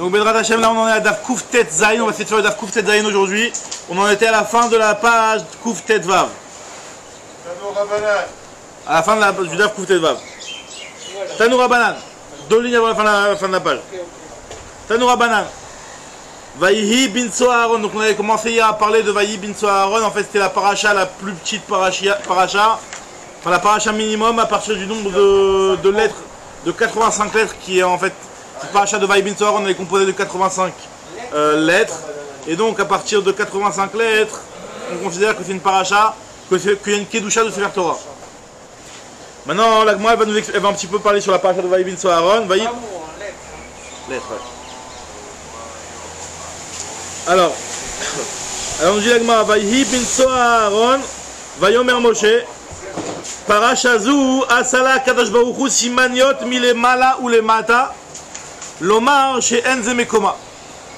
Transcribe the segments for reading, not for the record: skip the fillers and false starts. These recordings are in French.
Donc Bedrat Hashem, là on en est à Daf Kouf Tet Zayin, on va essayer de faire le Daf Kouf Tet Zayin aujourd'hui. On en était à la fin de la page Kouf Tet Vav. À la fin du Daf Kouf Tet Vav. Tanoura Banan, 2 lignes avant la fin de la page. Tanoura Banan. Vaïhi bin Aaron, donc on avait commencé hier à parler de Vaïhi bin Aaron, en fait c'était la paracha, la plus petite paracha, enfin la paracha minimum à partir du nombre de lettres, de 85 lettres qui est en fait, cette paracha de Vaïhi bin Aaron elle est composée de 85 lettres, et donc à partir de 85 lettres, on considère que c'est une paracha, qu'il y a une kedusha de Sefer Torah. Maintenant la Gemara elle va un petit peu parler sur la paracha de Vaïhi bin Aaron, lettres, ouais. Alors, on dit la Gemara, Vaïhi bin Aaron, Vayomer Moshe, Parashazu, Asala Kadosh Baruch Hu, Simaniot, Milemala ou Lemata, Lomar, chez Enzemekoma.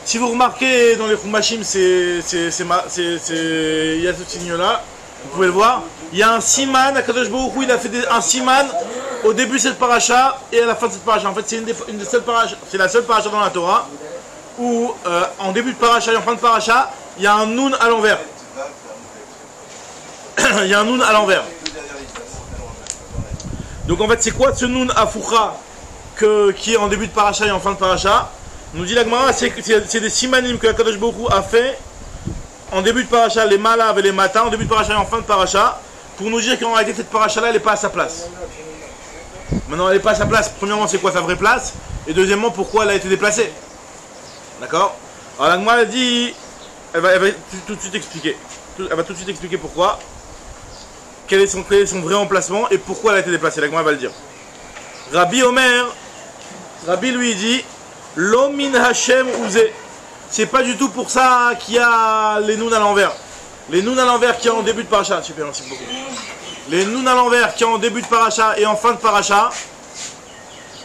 Si vous remarquez dans les Khumashim, il y a ce signe-là, vous pouvez le voir. Il y a un siman, à Kadosh Baruch Hu, il a fait un siman au début de cette paracha et à la fin de cette paracha. En fait, c'est une des seules parachas, c'est la seule paracha dans la Torah où en début de paracha et en fin de paracha, il y a un noun à l'envers. Il y a un noun à l'envers. Donc en fait, c'est quoi ce noun afoucha qui est en début de paracha et en fin de paracha? Nous dit la Gemara, c'est des simanim que la Kadosh Baruch Hu a fait en début de paracha, les malav et les matins, en début de paracha et en fin de paracha, pour nous dire qu'en réalité cette paracha-là, elle n'est pas à sa place. Maintenant, elle n'est pas à sa place. Premièrement, c'est quoi sa vraie place? Et deuxièmement, pourquoi elle a été déplacée? D'accord? Alors la Gemara dit, elle va tout de suite expliquer. Elle va tout de suite expliquer pourquoi. Quel est son vrai emplacement et pourquoi elle a été déplacée. La Gemara va le dire. Rabbi Omer, Rabbi lui dit, Lomin Hashem Ouzé. C'est pas du tout pour ça qu'il y a les nouns à l'envers. Les nouns à l'envers qui est en début de paracha. Super, merci beaucoup. Les nouns à l'envers qui est en début de paracha et en fin de paracha.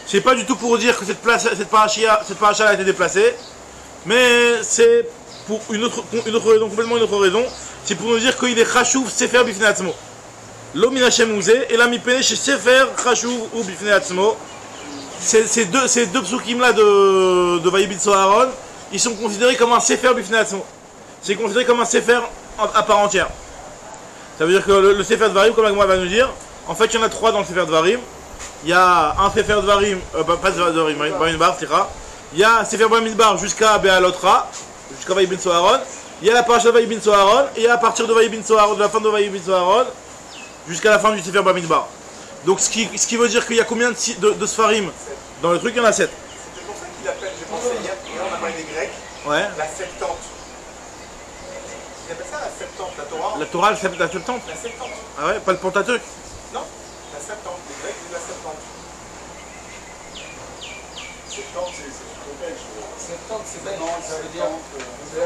C'est pas du tout pour dire que cette paracha a été déplacée. Mais c'est pour une autre raison, complètement une autre raison. C'est pour nous dire qu'il est chashuv sefer bifnei atzmo. Lo min Hashem ouzé et la mipene chez sefer chashuv ou bifnei atzmo. Ces deux psukim là de Vaïhi bin Aaron, ils sont considérés comme un sefer bifnei atzmo. C'est considéré comme un sefer à part entière. Ça veut dire que le sefer Dvarim, comme la Gemara va nous dire, en fait il y en a 3 dans le sefer Dvarim. Il y a un sefer Dvarim, pas sefer Dvarim, Bamidbar, il y a Sefer Bamidbar jusqu'à Be'alotra, jusqu'à Vaïhi bin Aaron. Il y a la paracha de Vaïhi bin Aaron, et à partir de Vaïhi bin Aaron, de la fin de Vaïhi bin Aaron, jusqu'à la fin du Sefer Bamidbar. Donc ce qui veut dire qu'il y a combien de Sfarim dans le truc? Il y en a 7. C'est pour ça qu'il appelle, j'ai pensé hier, on a parlé des Grecs, ouais. La Septante. Ils appellent ça la Septante, la Torah. La Torah, la Septante? La Septante. Ah ouais, pas le Pentateuque? Non, la Septante, les Grecs disent la Septante. Septante, c'est trop belge. Septante, c'est belge, ça veut dire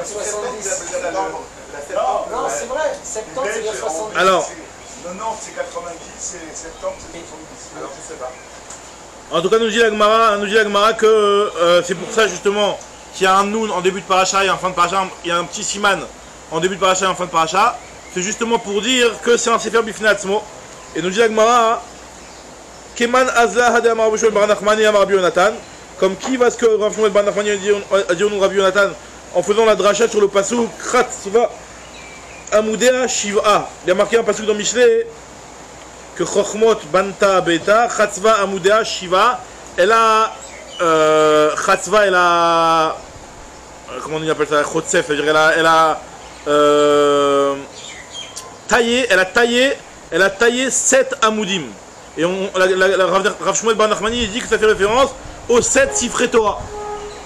70. La Septante. Non, c'est vrai, 70, c'est dire 70. Alors, 90, c'est 90, c'est 70, c'est 70. Alors, je sais pas. En tout cas, nous dit la Gemara que c'est pour ça justement qu'il y a un noun en début de paracha et en fin de paracha, il y a un petit siman en début de paracha et en fin de paracha. C'est justement pour dire que c'est un sefer bifnei atzmo. Et nous dit la Gemara, Keman azla hade amar Rabbi Shmuel bar Nachmani amar Rabbi Yonatan, comme qui va ce que Rabbi Shmuel bar Nachmani a dit au nom de Rabbi Yonatan en faisant la dracha sur le pasuk Chatzva Amudea Shiva. Il y a marqué un pasuk dans Mishlei que Chochmot Banta Beta, Chatzva Amudea Shiva, elle a Chatzva, elle a comment on appelle ça, Chotzef, c'est-à-dire elle a taillé 7 Amudim. Et Rav Shmuel bar Nachmani dit que ça fait référence aux 7 Sifrei Torah.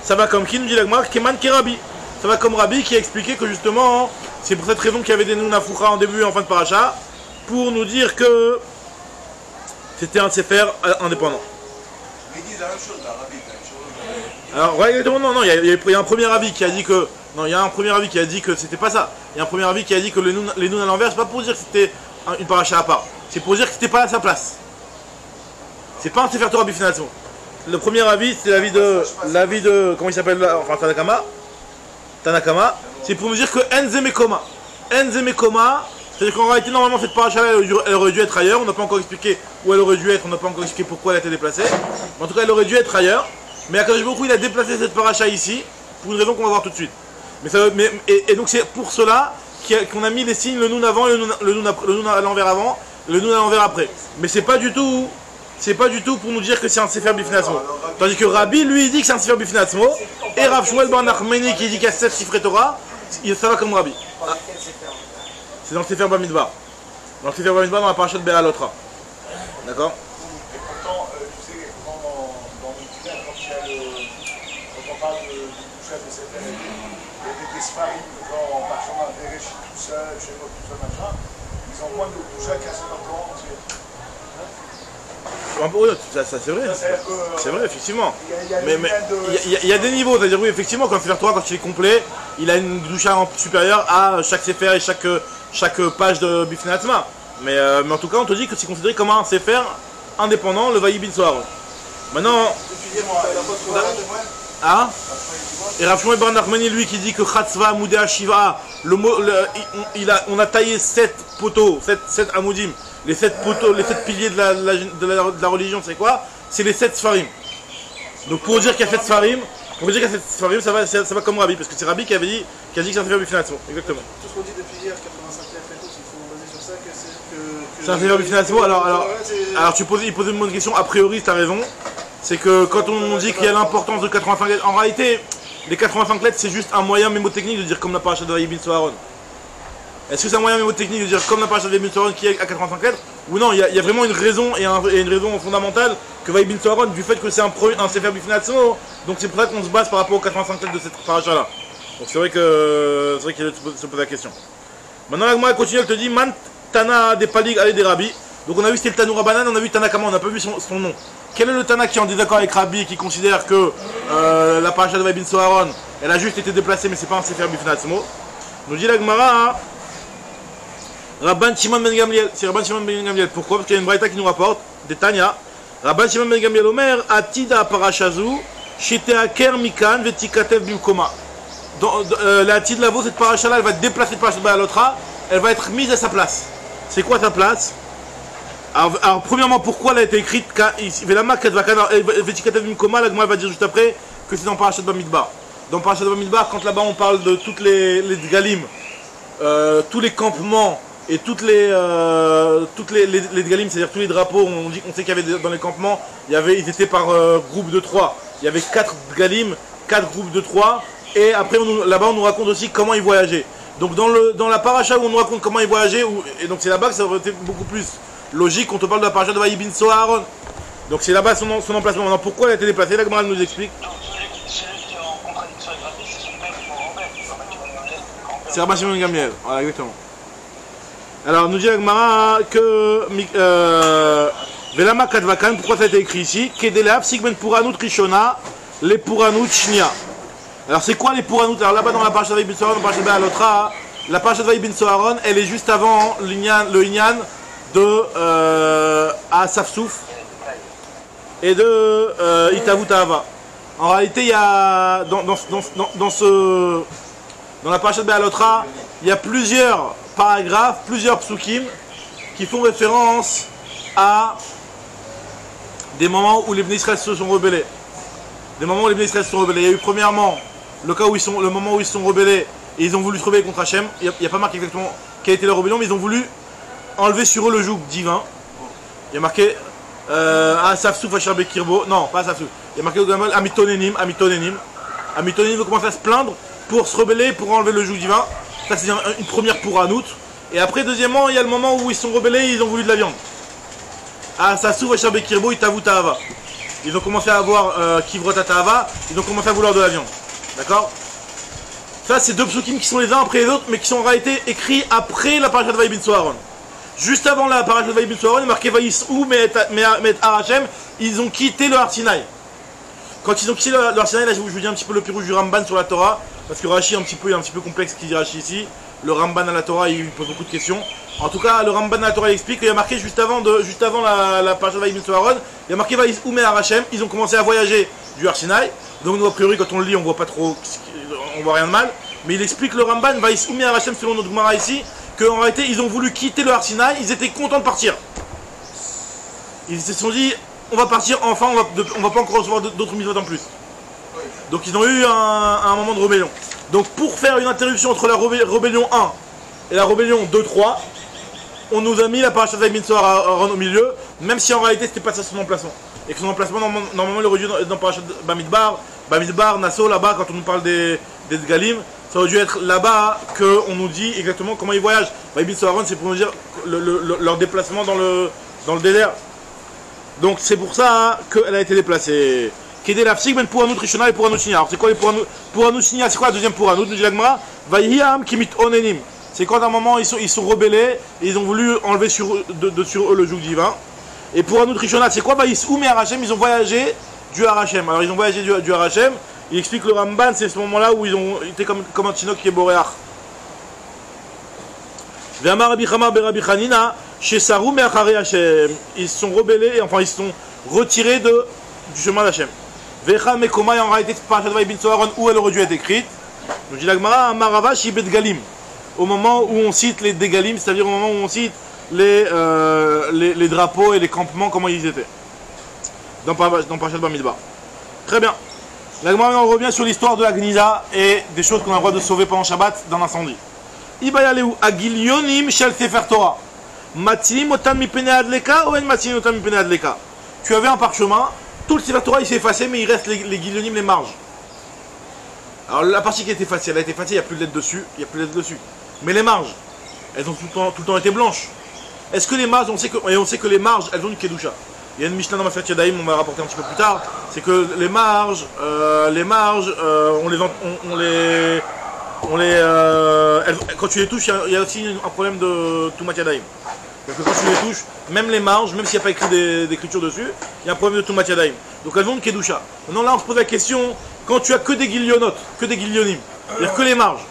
Ça va comme qui nous dit la Gemara, Keman Kerabi. Ça va comme Rabbi qui a expliqué que justement, c'est pour cette raison qu'il y avait des Nun Afoucha en début et en fin de paracha, pour nous dire que c'était un sefer indépendant. Mais ils disent la même chose, là, Rabbi. Alors, ouais, non, il y a un premier avis qui a dit que. Non, il y a un premier avis qui a dit que c'était pas ça. Il y a un premier avis qui a dit que les Nun à l'envers, c'est pas pour dire que c'était une paracha à part. C'est pour dire que c'était pas à sa place. C'est pas un sefer Torah bifnei atzmo. Le premier avis, c'est l'avis de. Comment il s'appelle là? Enfin, Tanakama. C'est pour nous dire que Enzemekoma. C'est-à-dire qu'en réalité, normalement, cette paracha-là, elle aurait dû être ailleurs. On n'a pas encore expliqué où elle aurait dû être. On n'a pas encore expliqué pourquoi elle a été déplacée. Mais en tout cas, elle aurait dû être ailleurs. Mais Akadosh Baruch Hu, il a déplacé cette paracha ici, pour une raison qu'on va voir tout de suite. Et donc c'est pour cela qu'on a mis les signes, le Nun avant, le Nun à l'envers avant, le Nun à l'envers après. Mais c'est pas du tout pour nous dire que c'est un Sefer Bifnei Atzmo. Tandis que Rabbi, lui, il dit que c'est un Sefer Bifnei Atzmo, et Rav Shmuel ben Nachmani qui dit qu'il y a 7 Sifrei Torah, ça va comme Rabbi. Ah. C'est dans le Sefer Bamidbar. Dans le Sefer Bamidbar, dans la paracha de Be'alotra. D'accord? Et pourtant, tu sais, dans le Tibet, quand on parle du Bouchat de cette année, il y avait des Sfarim, quand on part sur un Bereshit tout seul, chez moi tout seul, machin, ils ont moins de Bouchat qu'un seul Coran entier. Oui, ça c'est vrai. C'est vrai, effectivement. Mais il y a des niveaux, c'est-à-dire oui, effectivement, quand Sefer Torah, quand il est complet, il a une doucha supérieure à chaque Sefer et chaque page de Bifnei Atzma. Mais en tout cas, on te dit que c'est considéré comme un Sefer indépendant, le Vayi bin Sohar. Maintenant. Ah. Et Rav Shmuel ben Nachmani, lui, qui dit que Chatzva Amoudé Shiva, on a taillé 7 poteaux, 7 Amoudim. Les 7 poteaux, les 7 piliers de la religion, c'est quoi? C'est les 7 Sfarim. Donc pour dire qu'il y a 7 Sfarim, ça va comme Rabbi, parce que c'est Rabbi qui a dit que c'est un Sefer Bifnei Atzmo. Exactement. Tout ce qu'on dit depuis hier, 85 lettres et tout, il faut baser sur ça que c'est un Sefer Bifnei Atzmo. Alors il posait une bonne question, a priori tu as raison. C'est que quand on dit qu'il y a l'importance de 85 lettres, en réalité, les 85 lettres c'est juste un moyen mémotechnique de dire comme la paracha de Vayi bin Soharon. Est-ce que c'est un moyen mémotechnique de dire comme la paracha de Vayi bin Soharon qui est à 85 lettres? Ou non, il y a vraiment une raison et une raison fondamentale que Vayi bin Soharon, du fait que c'est un Sefer Bifnei Atzmo, donc c'est pour ça qu'on se base par rapport aux 85 lettres de cette paracha là. Donc c'est vrai qu'il se pose la question. Maintenant la Gemara continue, elle te dit Man Tana des Palig allez des Rabbi. Donc on a vu c'était le Tanu Rabbanan, on a vu Tana Kama, on n'a pas vu son nom. Quel est le Tana qui est en désaccord avec Rabbi et qui considère que la paracha de Vayi bin Soharon, elle a juste été déplacée mais c'est pas un Sefer Bifnei Atzmo? Nous dit la Gemara, Rabban Shimon ben Gamliel, c'est Rabban Shimon ben Gamliel. Pourquoi? Parce qu'il y a une braïta qui nous rapporte, des Tanya. Rabban Shimon ben Gamliel Omer, Atida parachazu, Sheteaker Mikan, Vetikatev Bimkoma. La Atid Lavo, cette paracha là, elle va être déplacée de paracha de Be'alotra, elle va être mise à sa place. C'est quoi sa place? Alors, premièrement, pourquoi elle a été écrite? Velama Vetikatev Bimkoma, la Gemara va dire juste après que c'est dans paracha de Bamidbar. Dans paracha de Bamidbar, quand là-bas on parle de toutes les Galim, tous les campements et toutes les galim, c'est-à-dire tous les drapeaux, on sait qu'il y avait dans les campements, ils étaient par groupe de 3. Il y avait 4 galim, 4 groupes de 3, et après là-bas on nous raconte aussi comment ils voyageaient. Donc dans la paracha où on nous raconte comment ils voyageaient, et donc c'est là-bas que ça aurait été beaucoup plus logique quand on parle de la paracha de Vayi bin Soharon. Donc c'est là-bas son emplacement. Maintenant pourquoi elle a été déplacée? La Gemara nous explique. C'est Rabban Shimon ben Gamliel, voilà exactement. Alors nous dit la Gemara que Velama Kadvakan, pourquoi ça a été écrit ici? Kedelav Sigben Puranut Rishona, les Puranut Shnia. Alors c'est quoi les Puranut? Alors là-bas dans la paracha de Vayi bin Soharon, dans la paracha de Be'alotra, la paracha de Vayi bin Soharon, elle est juste avant le Inyan de Asaf Souf et de Itavu Tahava. En réalité, il y a dans la paracha de Be'alotra, il y a plusieurs paragraphes, plusieurs psukim qui font référence à des moments où les Bnei Israël se sont rebellés. Des moments où les Bnei Israël se sont rebellés. Il y a eu premièrement le moment où ils se sont rebellés et ils ont voulu se rebeller contre Hachem. Il n'y a pas marqué exactement quelle était leur rébellion, mais ils ont voulu enlever sur eux le joug divin. Il y a marqué Asaf Souf Asher Bekirbo. Non, pas Asaf Souf. Il y a marqué Amitonenim. Amitonenim vont commencer à se plaindre pour se rebeller, pour enlever le joug divin. Ça c'est une première pour Anout. Et après deuxièmement, il y a le moment où ils se sont rebellés et ils ont voulu de la viande. Asaf Souf Asher Bekirbo Itavu Tahava. Ils ont commencé à avoir Kivrota Tahava, ils ont commencé à vouloir de la viande. D'accord? Ça c'est deux psukim qui sont les uns après les autres, mais qui sont en réalité écrits après la paracha de Vayi bin Soharon. Juste avant la paracha de Vayi bin Soharon, il est marqué Vayis'u met Harachem, ils ont quitté le Har Sinaï. Quand ils ont quitté le Har Sinaï, là je vous dis un petit peu le pirouge du Ramban sur la Torah, parce que Rashi il est un petit peu complexe ce qu'il dit Rashi ici. Le Ramban à la Torah il pose beaucoup de questions. En tout cas, le Ramban à la Torah il explique qu'il y a marqué juste avant la paracha de Vayi bin Soharon, il y a marqué Vayis'u met Harachem, ils ont commencé à voyager du Har Sinaï. Donc nous a priori quand on le lit on voit pas trop, on voit rien de mal. Mais il explique le Ramban, Vayis'u met Harachem selon notre Gemara ici, qu'en réalité ils ont voulu quitter le Har Sinaï, ils étaient contents de partir. Ils se sont dit on va partir enfin, on va pas encore recevoir d'autres mitzvot en plus. Donc ils ont eu un moment de rébellion. Donc pour faire une interruption entre la rébellion 1 et la rébellion 2-3, on nous a mis la paracha de Aaron au milieu, même si en réalité c'était pas ça son emplacement. Et que son emplacement normalement il aurait dû dans paracha Bamidbar, Nassau, là-bas, quand on nous parle des Dgalim, ça aurait dû être là-bas qu'on nous dit exactement comment ils voyagent. Aaron, c'est pour nous dire leur déplacement dans le désert. Donc c'est pour ça qu'elle a été déplacée. Kédé l'afsik ben pour Anout Rishona et pour Anout Shnia. Alors c'est quoi les pour Anout Shnia? C'est quoi la deuxième pour Anout? Nous dit l'Agmara, Vayhiam Kimit Onenim. C'est quand à un moment ils sont rebellés et ils ont voulu enlever sur eux le joug divin. Et pour Anout Rishona, c'est quoi? Vaïsoum et Arachem, ils ont voyagé du Arachem. Alors ils ont voyagé du Arachem. Il explique le Ramban, c'est ce moment-là où ils ont été comme un Tinoc qui est boréach. Ve'amar Rabbi Chama Berabi Chanina, chez Sarou Me'achare Hashem. Ils se sont rebellés, enfin ils se sont retirés du chemin d'Hachem. Vecha Mekomai, en réalité, Parashat Vaïbin Aaron, où elle aurait dû être écrite. Nous dit l'Agmara, Amarava Shibet Galim. Au moment où on cite les Degalim, c'est-à-dire au moment où on cite les drapeaux et les campements, comment ils étaient. Dans Parashat Bamidbar. Très bien. L'Agmara, on revient sur l'histoire de la Gniza et des choses qu'on a le droit de sauver pendant Shabbat dans l'incendie. Ibayaleu Agilionim Shel Sefer Torah. Matilim Otan Mipene Adleka ou En Matilim Otan Mipene Adleka. Tu avais un parchemin. Tout le Sefer Torah il s'est effacé, mais il reste les guillonimes, les marges. Alors la partie qui a été effacée, elle a été effacée, il n'y a plus de lettres dessus, Mais les marges, elles ont tout le temps été blanches. Est-ce que les marges, on sait que les marges, elles ont une kedusha. Il y a une Mishnah dans ma fête Yadaïm, on va rapporter un petit peu plus tard, c'est que les marges, quand tu les touches, il y a aussi un problème de Tumat Yadaïm. Parce que quand tu les touches, même les marges, même s'il n'y a pas écrit d'écriture dessus, il y a un problème de Tumat Yadaïm. Donc elles ont une kedusha. Maintenant là on se pose la question, quand tu as que des guillionotes, que des guillonimes, c'est-à-dire que les marges,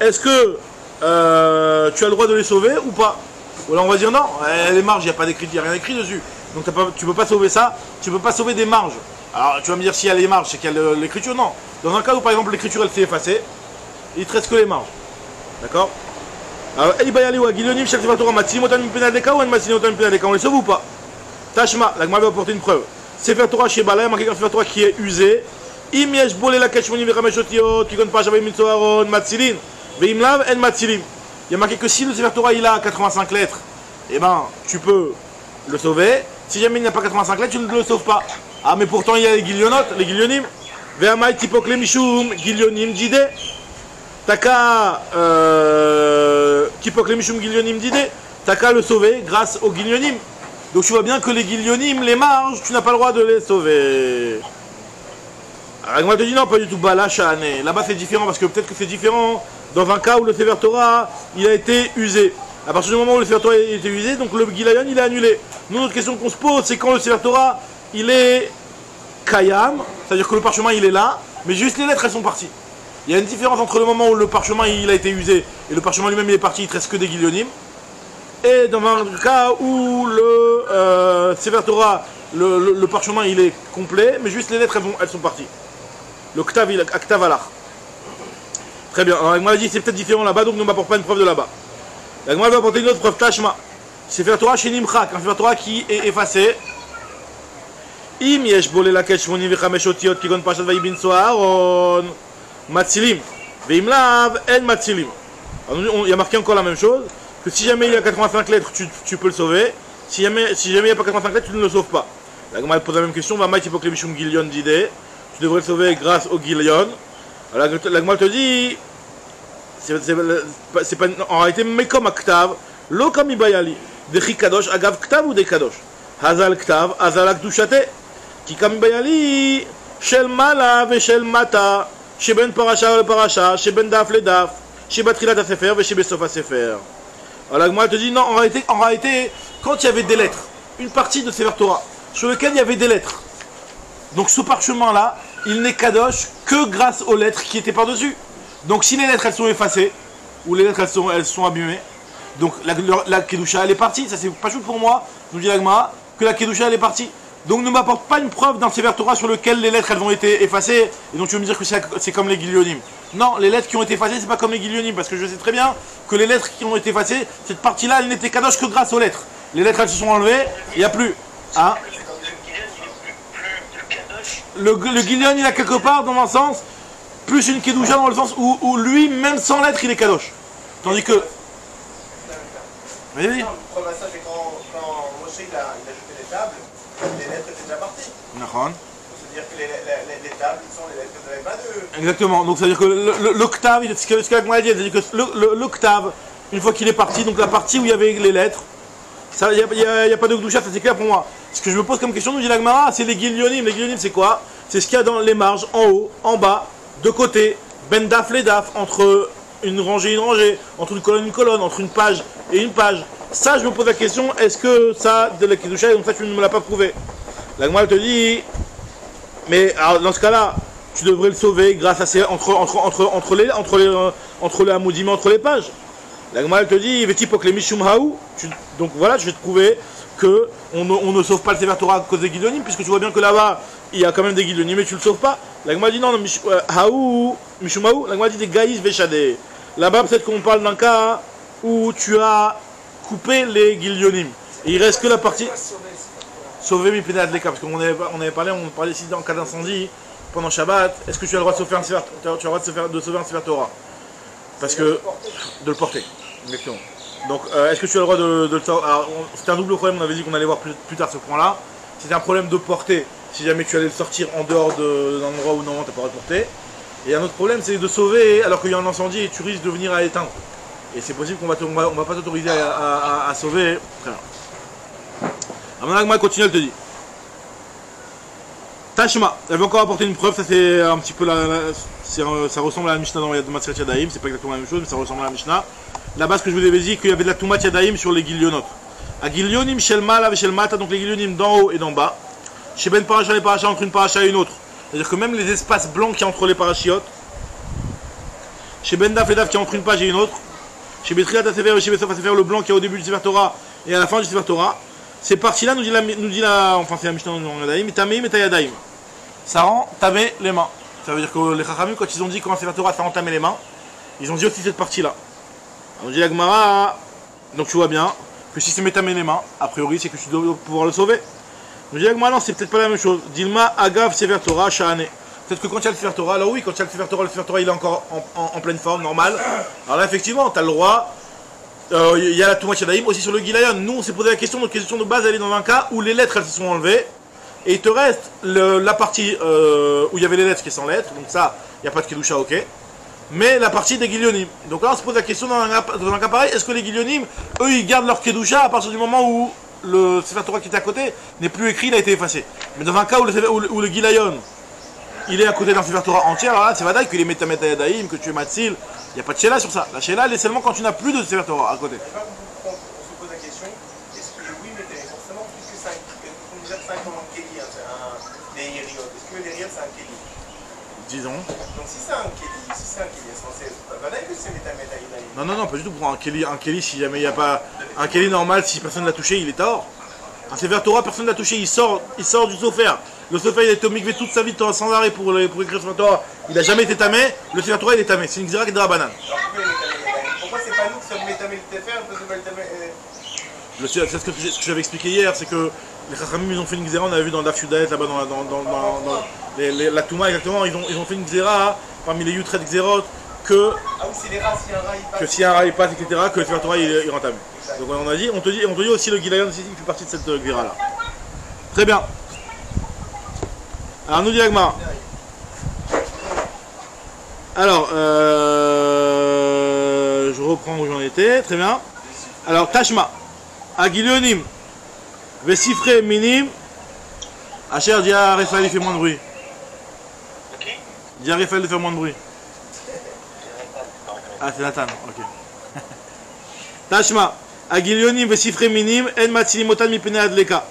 est-ce que tu as le droit de les sauver ou pas? Ou alors on va dire non, les marges, il n'y a pas d'écrit, il n'y a rien écrit dessus. Donc tu ne peux pas sauver ça, tu ne peux pas sauver des marges. Alors tu vas me dire s'il y a les marges, c'est qu'il y a l'écriture, non. Dans un cas où par exemple l'écriture elle s'est effacée, il ne te reste que les marges. D'accord? Alors, on les sauve ou pas? Tashma, la Gemara va apporter une preuve. Sefer Torah chez Bala, il y a marqué un Sefer Torah qui est usé. Im yesh bolé la keshmoni v'chamesh otiyot, qui compte pas Shabbat Mitzvot Aaron, Matzilin, ve'im lav en Matzilim. Il y a marqué que si le Sefer Torah il a 85 lettres, eh ben tu peux le sauver. Si jamais il n'y a pas 85 lettres, tu ne le sauves pas. Ah, mais pourtant il y a les guillionotes, les guillonimes. Ve'amai tipokle mishum, guillionim dide. Taka Kipok Mishum Gilionim d'idée, t'as qu'à le sauver grâce aux guillonimes. Donc tu vois bien que les guillonimes, les marges, tu n'as pas le droit de les sauver. Alors moi te dis non, pas du tout. Bah là, là-bas c'est différent parce que peut-être que c'est différent dans un cas où le Sefer Torah il a été usé. À partir du moment où le Sefer Torah a été usé, donc le Gilayon il est annulé. Nous, notre question qu'on se pose, c'est quand le Sefer Torah il est Kayam, c'est-à-dire que le parchemin il est là, mais juste les lettres elles sont parties. Il y a une différence entre le moment où le parchemin il a été usé et le parchemin lui-même il est parti, il ne reste que des guillonimes. Et dans un cas où le Sefer Torah, le parchemin il est complet, mais juste les lettres elles sont parties. Le Ktav Alach. Très bien. Alors Agma dit c'est peut-être différent là-bas, donc ne m'apporte pas une preuve de là-bas. Agma va apporter une autre preuve, Tashma. Sefer Torah chez Nimchak, un Sefer Torah qui est effacé. Im yesh bolé la keshmoni v'chamesh otiyot kigon Parashat Vaïbin Aaron. Matzilim, Veimlav, En Matzilim. Il y a marqué encore la même chose, que si jamais il y a 85 lettres, tu peux le sauver. Si jamais il n'y a pas 85 lettres, tu ne le sauves pas. La Gemara pose la même question, va maït hypokle mishum gilion d'idée. Tu devrais le sauver grâce au gilion. Alors la Gemara te dit, c'est pas en réalité, mais comme à Ktav, lo comme ibayali, de chikadosh, agav Ktav ou des kadosh. Hazal Ktav, hazal akdushate, ki comme ibayali, shel mala ve shel mata. Chez Ben Parasha le Parasha, chez Ben Daf le Daf, chez Batrilat à Sefer, et chez Besof à Sefer. Alors la Gemara te dit non, en réalité, quand il y avait des lettres, une partie de Sefer Torah, sur lequel il y avait des lettres, donc ce parchemin-là, il n'est kadosh que grâce aux lettres qui étaient par-dessus. Donc si les lettres elles sont effacées, ou les lettres elles sont abîmées, donc la Kedusha elle est partie, ça c'est pas juste pour moi, nous dit la Gemara, que la Kedusha elle est partie. Donc ne m'apporte pas une preuve dans le Sefer Torah sur lequel les lettres elles ont été effacées et donc tu veux me dire que c'est comme les guillonimes. Non, les lettres qui ont été effacées c'est pas comme les guillonimes parce que je sais très bien que les lettres qui ont été effacées, cette partie-là elle n'était kadosh que grâce aux lettres. Les lettres elles se sont enlevées, il n'y a plus. Hein? Le guillon il est plus kadosh le Gilyon il a quelque part dans un sens, plus une Kedusha dans le sens où lui, même sans lettre, il est Kadosh. Tandis que... Vas-y, vas-y. Le problème à ça, c'est quand Moshe il a jeté les tables, les lettres étaient déjà parties. D'accord. C'est-à-dire que les tables sont les lettres, vous n'avez pas de... Exactement, donc ça veut dire que l'octave, ce que la Gemara dit, c'est-à-dire que l'octave, une fois qu'il est parti, donc la partie où il y avait les lettres, il n'y a pas de Kedusha, ça c'est clair pour moi. Ce que je me pose comme question, nous dit la Gemara, c'est les Gilyonim. Les Gilyonim c'est quoi? C'est ce qu'il y a dans les marges, en haut, en bas, de côté, ben daf les daf, entre une rangée et une rangée, entre une colonne, entre une page et une page. Ça, je me pose la question, est-ce que ça, de la Kedusha, donc ça tu ne me l'as pas prouvé. La Gemara te dit, mais alors, dans ce cas-là, tu devrais le sauver grâce à ces, entre les hamoudim, entre les pages. La Gemara te dit, Vetipok les mishum haou, donc voilà, je vais te prouver que on ne sauve pas le Sefer Torah à cause des Gilyonim, puisque tu vois bien que là-bas, il y a quand même des Gilyonim, mais tu le sauves pas. La Gemara dit non, haou, mishum haou, la Gemara dit des gaïs vechadeh. Là-bas, peut-être qu'on parle d'un cas où tu as coupé les Gilyonim. Et il reste que la partie... Sauver mi pénal de l'écart, parce qu'on avait parlé ici en cas d'incendie, pendant Shabbat, est-ce que tu as le droit de sauver un Sefer Torah? Parce que... de le porter, exactement. Donc, est-ce que tu as le droit de le sauver? Alors, c'était un double problème, on avait dit qu'on allait voir plus tard ce point-là. C'était un problème de porter, si jamais tu allais le sortir en dehors d'un endroit où normalement tu n'as pas le droit de porter. Et un autre problème, c'est de sauver alors qu'il y a un incendie et tu risques de venir à éteindre. Et c'est possible qu'on va pas t'autoriser à sauver. Très bien. Amon continue, elle te dit. Tashma, elle veut encore apporter une preuve, ça c'est un petit peu ça ressemble à la Mishnah dans Yad Matzeret Yadayim, c'est pas exactement la même chose, mais ça ressemble à la Mishnah. Là-bas, ce que je vous avais dit, qu'il y avait de la Tumat Yadayim sur les Gilyonot. A Gilyonim Shel Mala ve Shel Mata, donc les Gilyonim d'en haut et d'en bas. Chez Ben Paracha, les Parachas entre une Paracha et une autre. C'est-à-dire que même les espaces blancs qu'il y a entre les parachiotes, chez Ben Daf et Daf qui y a entre une page et une autre, chez Betriat Sefer et chez Besof Sefer, le blanc qui est au début du Sefer Torah et à la fin du Sefer Torah, ces parties-là nous dit la, enfin c'est la Mishnah dans Yadayim, Tameim et Tayadaim. Ça rend tamer les mains. Ça veut dire que les Chachamim, quand ils ont dit qu'en Sefer Torah ça rend tamer les mains, ils ont dit aussi cette partie-là. On dit la Gemara, donc tu vois bien que si c'est métamer les mains, a priori c'est que tu dois pouvoir le sauver. On dit la Gemara, non, c'est peut-être pas la même chose. Dilma Agav Sefer Torah Shahane. Peut-être que quand il y a le Sefer Torah, là oui, quand il y a le Sefer Torah il est encore en pleine forme, normal. Alors là effectivement, tu as le droit. Il y a la Tumat Yadayim aussi sur le Gilayon. Nous on s'est posé la question, notre question de base elle est dans un cas où les lettres elles se sont enlevées. Et il te reste la partie où il y avait les lettres qui est sans lettres, donc ça, il n'y a pas de Kedusha, ok. Mais la partie des Gilyonim. Donc là on se pose la question dans un cas pareil, est-ce que les Gilyonim, eux ils gardent leur Kedusha à partir du moment où le Sefer Torah qui était à côté n'est plus écrit, il a été effacé. Mais dans un cas où le Gilayon, il est à côté d'un Sefer Torah entier, alors là c'est vadaï qu'il est Metamet Yadayim, que tu es Matzil, il n'y a pas de Sheila sur ça. La Sheila elle est seulement quand tu n'as plus de Sefer Torah à côté. On se pose la question, est-ce que oui, mais forcément, puisque c'est un Kéli, des Yeriot, est-ce que les Yeriot c'est un Kéli? Disons. Donc si c'est un Kéli, est-ce que c'est pas que c'est Metamet Yadayim? Non, pas du tout. Pour un Kéli, si jamais il n'y a pas. Un Kéli normal, si personne ne l'a touché, il est tort. Un Sefer Torah, personne ne l'a touché, il sort du Sofer. Le Sofer, il a été au mikvé toute sa vie sans arrêt pour écrire Sefer Torah. Il n'a jamais été tamé. Le Sefer Torah, il est tamé. C'est une Xéra qui est de la banane. Pourquoi c'est pas nous qui sommes Metamet le Tefer, c'est ce que j'avais expliqué hier, c'est que les Chachamim, ils ont fait une Xéra, on avait vu dans Daf Yudaet, là-bas dans la Touma, exactement, ils ont fait une Xéra parmi les Yutret Xérot que si un rail passe, etc., que le Sefer Torah il rend tamé. Donc on te dit aussi le Gilayon aussi qui fait partie de cette Xéra là. Très bien. Alors nous dit Agmar. Alors, je reprends où j'en étais, très bien. Alors, Tashma, Agilionim, Vesifre Minim, Asher Dia Raphaël fait moins de bruit. Dia Raphaël fait moins de bruit. Ah, c'est Nathan, ok. Tashma, Agilionim, Vesifre Minim, En Matsilimotan Mipene Adleka.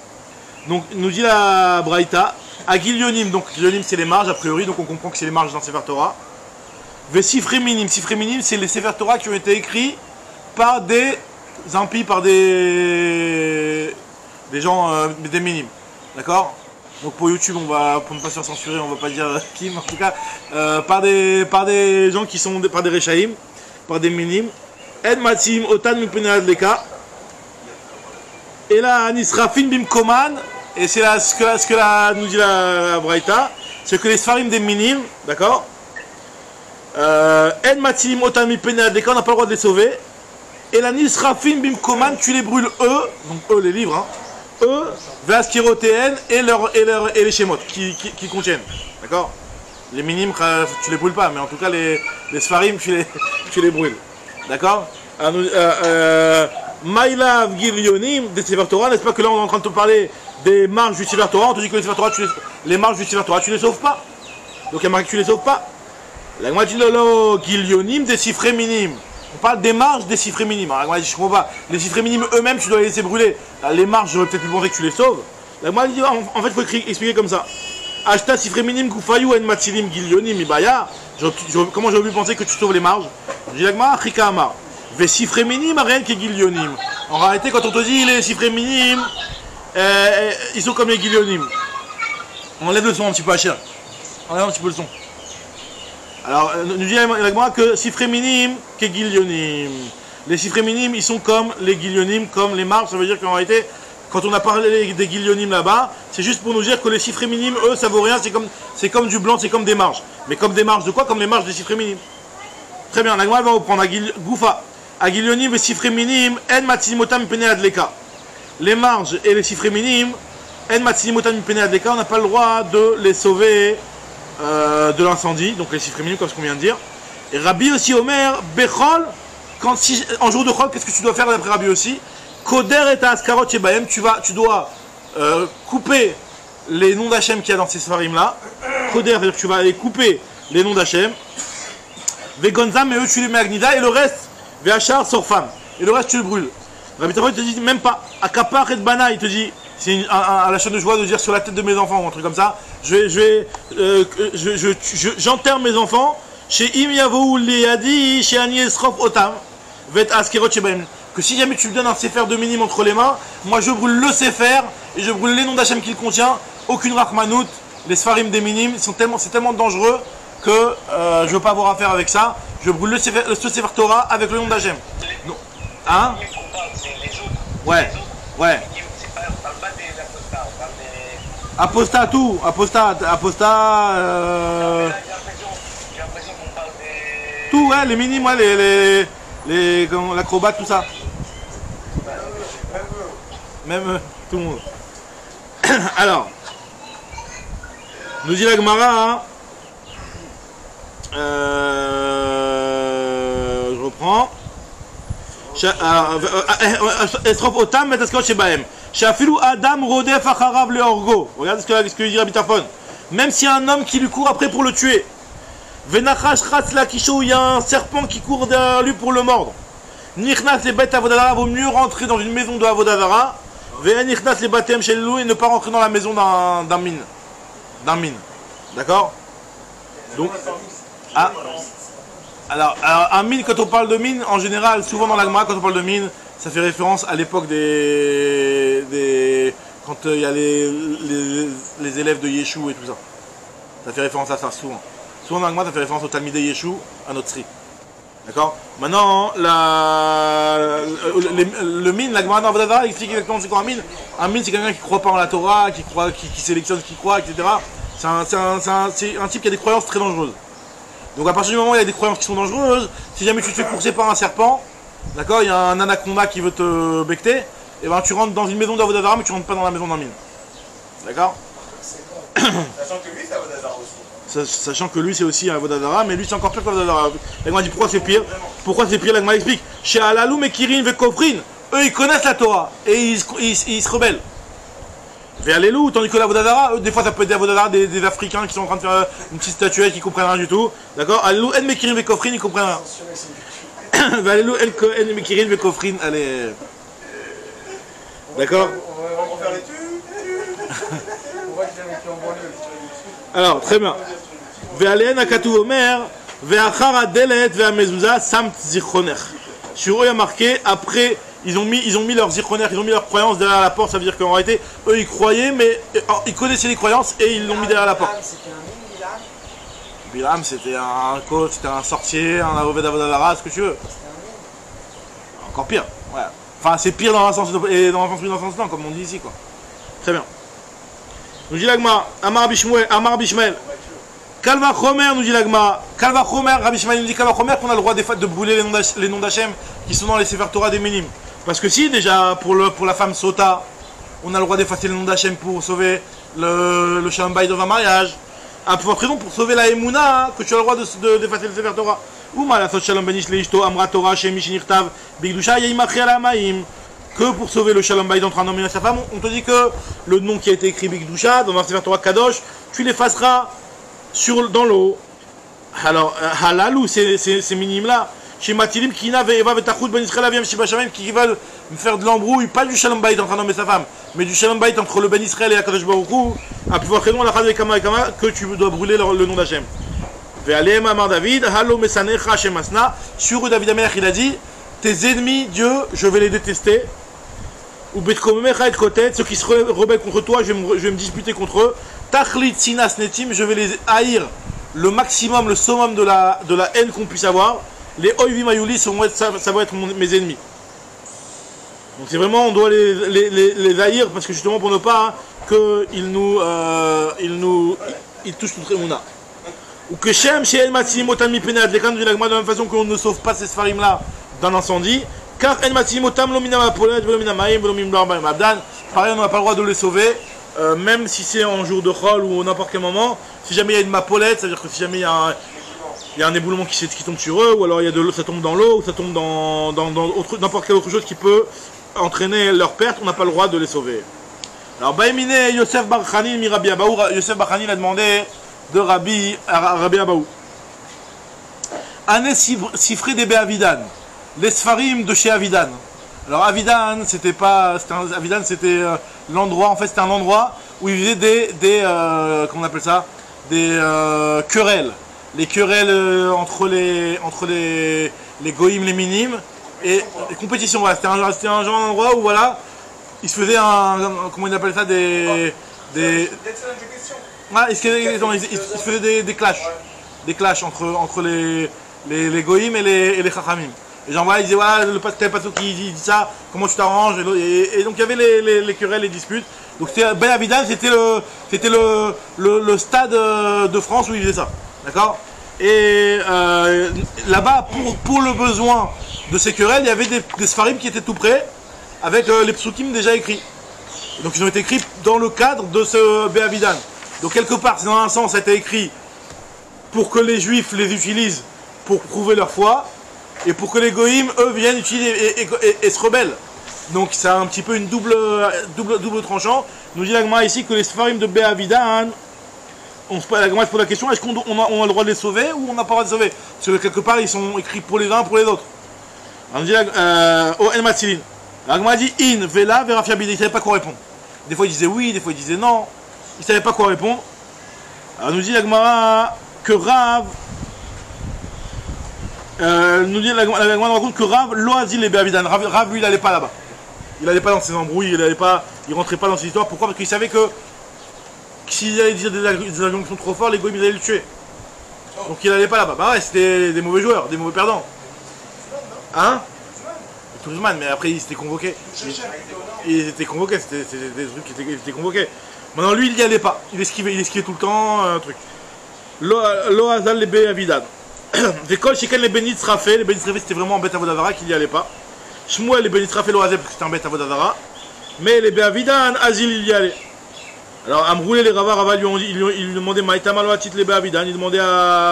Donc, nous dit la Braïta, Agilionim, donc Gilionim c'est les marges a priori, donc on comprend que c'est les marges dans Sefer Torah. Vesifre Minim, Sifre Minim c'est les Sefer Torah qui ont été écrits par des impis, par des gens, des minimes. D'accord? Donc pour YouTube, pour ne pas se faire censurer, on va pas dire qui, mais en tout cas, par des gens qui sont, par des Rechaïm, par des minimes. Ed Matim, Otan Mipene Adleka. Et là, Nisrafin Bimkoman, et c'est là ce que nous dit la Braïta. c'est que les Sfarim des Minim, d'accord, En Matilim Otami Penadeka, on n'a pas le droit de les sauver. Et la Nisrafim Bimkoman, tu les brûles eux, donc eux les livres, hein, eux, Vaskirotéen et les Shemot qui contiennent, d'accord. Les Minim, tu les brûles pas, mais en tout cas les Sfarim, tu les brûles, d'accord. Maïlav Gilyonim des Sefer Torah, n'est-ce pas que là on est en train de te parler des marges du Sefer Torah, on te dit que les Sefer Torah, les marges du Sefer Torah, tu les sauves pas. Donc il y a marqué que tu les sauves pas. La Gemara dit lolo Gilyonim des Sifré Minim. On parle des marges des Sifré Minim. Alors la Gemara dit je comprends pas. Les Sifré Minim eux-mêmes, tu dois les laisser brûler. Les marges, j'aurais peut-être pu penser que tu les sauves. La Gemara dit en fait il faut expliquer comme ça. Ashta Sifré Minim Kufayou En Matilim Gilyonim Ibaya. Comment j'aurais pu penser que tu sauves les marges? Je dis la Gemara Chika Amar. Ve Sifré Minim rien que Gilyonim. En réalité, quand on te dit les Sifré Minim, ils sont comme les Gilyonim. On enlève le son un petit peu à cher. Enlève un petit peu le son. Alors, nous dit la Gemara que Sifré Minim que Gilyonim. Les Sifré Minim, ils sont comme les Gilyonim, comme les marges. Ça veut dire qu'en réalité, quand on a parlé des Gilyonim là-bas, c'est juste pour nous dire que les Sifré Minim, eux, ça vaut rien. C'est comme du blanc, c'est comme des marges. Mais comme des marges de quoi? Comme les marges des Sifré Minim. Très bien, la Gemara va reprendre Goufa. À Gilyonim et Sifré Minim, En Matimotam Pene Adleka. Les marges et les Sifré Minim, En Matimotam Pene Adleka, on n'a pas le droit de les sauver de l'incendie, donc les Sifré Minim, comme ce qu'on vient de dire. Et Rabbi aussi Omer, Bechol, en jour de Chol, qu'est-ce que tu dois faire d'après Rabbi aussi? Koder et Askarot Shebahem, tu dois couper les noms d'Hachem qu'il y a dans ces Sfarim là. Koder, c'est-à-dire que tu vas aller couper les noms d'Hachem. Vegonzam, et eux tu les mets à Gnida, et le reste, Véachar, Sorfam. Et le reste, tu le brûles. Rabbi Tafon, il te dit même pas. Akapar et Bana, il te dit, c'est à la chaîne de joie de dire sur la tête de mes enfants ou un truc comme ça. J'enterre mes enfants chez Im Yavou Liadi, chez Ani Esrof Otam, Vet Askerot Shebaim. Que si jamais tu me donnes un sefer de Minim entre les mains, moi je brûle le sefer et je brûle les noms d'Hachem qu'il contient. Aucune Rachmanout, les Sfarim des Minim, c'est tellement dangereux que je ne veux pas avoir affaire avec ça. Je brûle le sefer Torah avec le nom d'Hachem. Hein? Ouais, ouais. Apostat tout, apostat. Tout, ouais, les minimes, ouais, l'acrobate, tout ça. Même tout le monde. Alors, nous dit la Gemara, hein, je reprends. Esrof Otam, Metaskot Shebahem. Shafilu Adam Rodef Acharav le Orgo. Regardez ce que dit Rabbi Tafon. Même s'il y a un homme qui lui court après pour le tuer. Venachash Khatz Lakisho, il y a un serpent qui court derrière lui pour le mordre. Nichnas les bêtes Avodazara, vaut mieux rentrer dans une maison de Avodazara. Nichnas les Batem chez Lou et ne pas rentrer dans la maison d'un mine. D'accord? Donc. Ah. Alors, un mine, quand on parle de mine, en général, souvent dans l'Agma, quand on parle de mine, ça fait référence à l'époque quand il y a les élèves de Yeshua et tout ça. Ça fait référence à ça, souvent. Souvent dans l'Agma, ça fait référence au Talmidei Yeshua, à notre Sri. D'accord? Maintenant, le mine, l'Agma dans Avodazara, explique exactement c'est quoi un mine. Un mine, c'est quelqu'un qui ne croit pas en la Torah, qui sélectionne ce qu'il croit, etc. C'est un type qui a des croyances très dangereuses. Donc à partir du moment où il y a des croyances qui sont dangereuses, si jamais tu te fais courser par un serpent, d'accord, il y a un anaconda qui veut te becter, et ben tu rentres dans une maison d'Avodazara, mais tu rentres pas dans la maison d'un mine. D'accord? Sachant que lui c'est Avodazara aussi. Sachant que lui c'est aussi un Avodazara, mais lui c'est encore pire qu'Avodazara. L'Agma dit pourquoi c'est pire? Pourquoi c'est pire? L'Agma explique. Chez Alalou, Mekirin, Vekofrin, eux ils connaissent la Torah, et ils se rebellent. Véalélu, tandis que l'Avodazara, des fois ça peut être des Avodazara, des Africains qui sont en train de faire une petite statuette qui comprennent rien du tout. D'accord? Allélu, En Mekirin Vekofrin, ils comprennent rien. Véalélu, En Mekirin Vekofrin, allez. D'accord? On va faire les tues. Alors, très bien. Véaléen Akatu Omer, Véachar Adelet, Véamezouza, Samt Zichroner. Sur eux, il y a marqué, après. Ils ont mis leurs zichroner, ils ont mis leurs croyances derrière la porte, ça veut dire qu'en réalité, eux ils croyaient, mais ils connaissaient les croyances et ils l'ont mis derrière la porte. Bilam, c'était un coach, c'était un sorcier, un avocat d'Avodazara, ce que tu veux. Encore pire, ouais. Enfin, c'est pire dans un sens et dans un sens dans un sens, comme on dit ici, quoi. Très bien. Nous dit l'Agma, Amar Bishmael, Kalva Chomer, nous dit l'Agma. Kalva Chomer, Rabbi Shimon nous dit Kalva Chomer qu'on a le droit des fois de brûler les noms d'Hachem qui sont dans les Sefer Torah des Minim. Parce que si, déjà, pour la femme Sota, on a le droit d'effacer le nom d'Hachem pour sauver le Shalom Bayit dans un mariage. À plus forte raison, pour sauver la Emouna, que tu as le droit d'effacer le Sefer Torah. Ou Malasot Shalom Benish Leishto, Amra Torah, Shem Mishinirtav, Bigdusha, Yeimachri Alamaim. Que pour sauver le Shalom Bayit entre un homme et sa femme, on te dit que le nom qui a été écrit Bigdusha, dans un Sefer Torah Kadosh, tu l'effaceras dans l'eau. Alors, halalou, ces minimes-là, chez Matilim, qui n'a Eva Vetachout Ben Israël Aviam Shiba Shamim, qui veulent faire de l'embrouille, pas du Shalom Bayit entre un homme et sa femme, mais du Shalom Bayit entre le Ben Israël et Akadosh Baruch Hu, à pouvoir raison la Chazé Kama et Kama, que tu dois brûler le nom d'Hachem. Ve'alem Amar David, Halo Mesanecha Hashem Asna, sur David Amelech, il a dit, tes ennemis, Dieu, je vais les détester. Ou Betkomecha et Kotet, ceux qui se rebellent contre toi, je vais me disputer contre eux. Tachlit Sinas Netim, je vais les haïr le maximum, le summum de la haine qu'on puisse avoir. Les Oivim Ayuli, ça va être mes ennemis. Donc c'est vraiment, on doit les haïr parce que justement pour ne pas qu'ils touchent toute Emouna. Ou que Shem, She'en Matsilim Otam Mipenad, les camps de l'Agma, de la même façon qu'on ne sauve pas ces Sfarim là d'un incendie. Car En Matsilim Otam Lominam Apolet, Lominam Maïm, Lominam Barbaim Abdan. Pareil, on n'a pas le droit de les sauver. Même si c'est en jour de Chol ou n'importe quel moment, si jamais il y a une mapolette, c'est-à-dire que si jamais il y a un éboulement qui tombe sur eux, ou alors ça tombe dans l'eau, ou ça tombe dans n'importe quelle autre chose qui peut entraîner leur perte, on n'a pas le droit de les sauver. Alors, Baïmine Yosef Bar Chanil mi Rabbi Abaou, Yosef Bar Chanil a demandé de Rabbi Abaou. Anes Sifré des Avidan, les Sfarim de chez Avidan. Alors Avidan, c'était l'endroit, en fait c'était un endroit où il faisait des comment on appelle ça, des querelles. Les querelles entre les goïms, les minimes, et les compétitions, voilà, c'était un genre d'endroit où voilà, il se faisait comment on appelle ça, il se faisait des clashs. Des clashs entre les goïms et les chachamim. Et genre voilà, ils disaient voilà, tel pasteur qui dit ça, comment tu t'arranges, et donc il y avait les querelles, les disputes. Donc Ben Avidan, c'était le stade de France où ils faisaient ça. D'accord. Et là-bas, pour le besoin de ces querelles, il y avait des sfarim qui étaient tout près, avec les psukim déjà écrits. Donc ils ont été écrits dans le cadre de ce Ben Avidan. Donc quelque part, dans un sens, ça a été écrit pour que les juifs les utilisent pour prouver leur foi, et pour que les goïms, eux, viennent utiliser et se rebellent. Donc c'est un petit peu une double tranchant. Nous dit l'Agma ici que les sfarim de Be'avidan, l'Agma se pose la question, est-ce qu'on a le droit de les sauver ou on n'a pas le droit de les sauver? Parce que quelque part, ils sont écrits pour les uns, pour les autres. Alors, nous dit El Matzilin. L'Agma dit In, Vela, Verafiabide. Il ne savait pas quoi répondre. Des fois, il disait oui, des fois, il disait non. Il ne savait pas quoi répondre. Alors, nous dit l'Agma que Rav. Nous dit la raconte que Rav l'oasil les Be'avidan. Rav lui il n'allait pas là-bas. Il n'allait pas dans ces embrouilles, il rentrait pas dans ces histoires. Pourquoi? Parce qu'il savait que s'il allait dire des arguments qui sont trop forts, les goïms ils allaient le tuer. Donc il n'allait pas là-bas. Bah ouais, c'était des mauvais joueurs, des mauvais perdants. Hein? Touzman, mais après il s'était convoqué. Il était convoqué, c'était des trucs qui étaient convoqués. Maintenant lui il n'y allait pas. Il esquivait tout le temps, un truc. L'oazal les Be'avidan. Vécole, chez les bénit Srafé, les bénit Srafé c'était vraiment un bête avodavara qu'il n'y allait pas. Shmuel, les bénit Srafé l'oazé parce que c'était un bête avodavara. Mais les Be'avidan, Azil il y allait. Alors, Amroulé, les Rava il lui demandait Maïtama lo atit les Be'avidan. Il demandait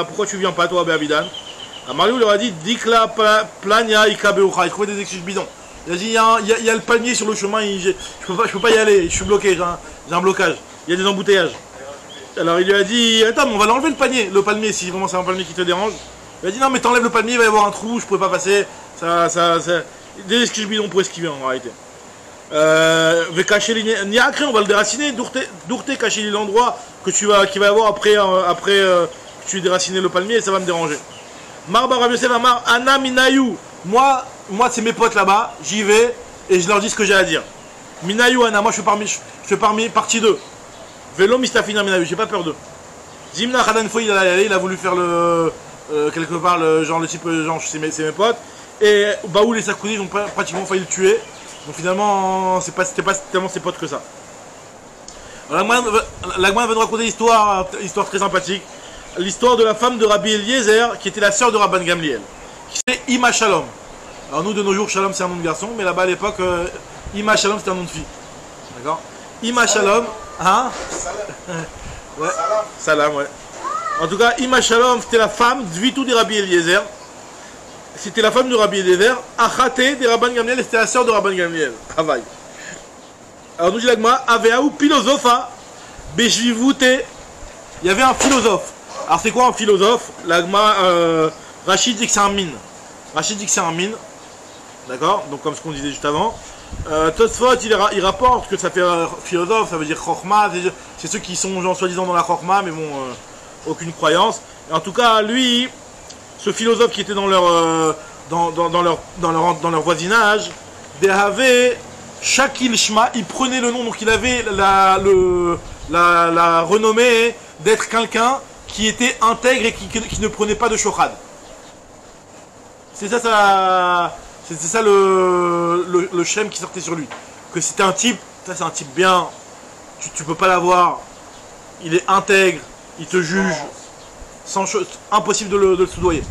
pourquoi tu viens pas toi Be'avidan. Amariou leur a dit Dikla plania ika be'ucha. Il trouvait des excuses bidons. Il a dit il y a le palmier sur le chemin, je peux pas y aller, je suis bloqué, j'ai un blocage. Il y a des embouteillages. Alors il lui a dit, attends, mais on va l'enlever le palmier, si vraiment c'est un palmier qui te dérange. Il a dit, non mais t'enlèves le palmier, il va y avoir un trou, je pourrais pas passer. Des excuses bidons pour esquiver en réalité. On va le déraciner, Dourté cacher l'endroit qu'il va y avoir après que tu déraciné le palmier, et ça va me déranger. Marba Rav Yosef Amar, Ana Minayou. Moi c'est mes potes là-bas, j'y vais et je leur dis ce que j'ai à dire. Minayou Ana, moi je fais partie d'eux. Vélo Mistafina Minayou, j'ai pas peur d'eux. Zimna Khadan Foy, il a voulu faire quelque part le type, genre c'est mes potes. Et Baoul et Sakoudi ils ont pratiquement failli le tuer. Donc finalement, c'était pas tellement ses potes que ça. L'Agman va nous raconter une histoire très sympathique. l'histoire de la femme de Rabbi Eliezer, qui était la sœur de Rabban Gamliel, qui s'appelait Ima Shalom. Alors nous, de nos jours, Shalom c'est un nom de garçon, mais là-bas à l'époque, Ima Shalom c'était un nom de fille. D'accord? Ima Shalom, hein? Ouais. Salam, ouais. En tout cas, Ima Shalom, c'était la femme d'Vitou de Rabbi Eliezer. C'était la femme de Rabbi Eliezer. Achate de Rabban Gamliel, c'était la sœur de Rabban Gamliel. Travail. Alors nous dit l'agma, Aveaou philosopha, Beshvivute. Il y avait un philosophe. Alors c'est quoi un philosophe? L'agma, Rachid dit que c'est un mine. Rachid dit que c'est un mine. D'accord? Donc comme ce qu'on disait juste avant. Tosfot, il rapporte que ça fait philosophe, ça veut dire Chokhma, c'est ceux qui sont genre soi-disant dans la Chokhma, mais bon, aucune croyance. Et en tout cas, lui, ce philosophe qui était dans leur, dans leur voisinage, Dehave, Shakil Shma, il prenait le nom, donc il avait la renommée d'être quelqu'un qui était intègre et qui ne prenait pas de shochad. C'est ça, c'était ça le shem qui sortait sur lui. Que c'était un type, ça c'est un type bien, tu peux pas l'avoir, il est intègre, il te juge, impossible de le soudoyer.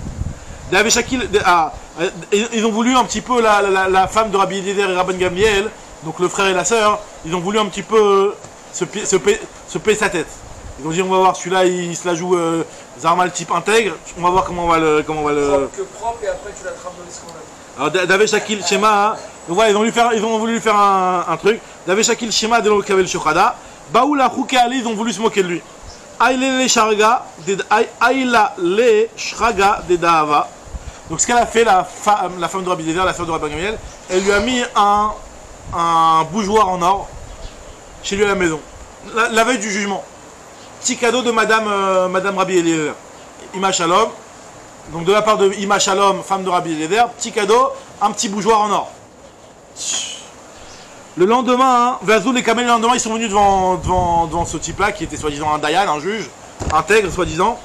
Ils ont voulu un petit peu, la femme de Rabbi Eliezer et Rabban Gamliel, donc le frère et la sœur, ils ont voulu un petit peu se payer sa tête. Ils ont dit on va voir, celui-là il se la joue Zarmal type intègre, on va voir comment on va le... Propre et après tu l'attrapes dans les scandales. Alors David Shakil Shema, donc voilà, ils ont voulu lui faire un truc. David Shakil Shema de l'Okavel Shochada. Baoula Chouke Ali, ils ont voulu se moquer de lui. Aïla le Shraga de Dahava. Donc ce qu'elle a fait, la femme de Rabbi Eliezer, la sœur de Rabban Gamliel, elle lui a mis un bougeoir en or chez lui à la maison. La veille du jugement. Petit cadeau de Madame Rabbi Eliezer. Ima Shalom. Donc de la part de Ima Shalom, femme de Rabbi Eliezer, petit cadeau, un petit bougeoir en or. Le lendemain, Vazou les Kamel, le lendemain, ils sont venus devant ce type-là, qui était soi-disant un dayan, un juge, intègre soi-disant.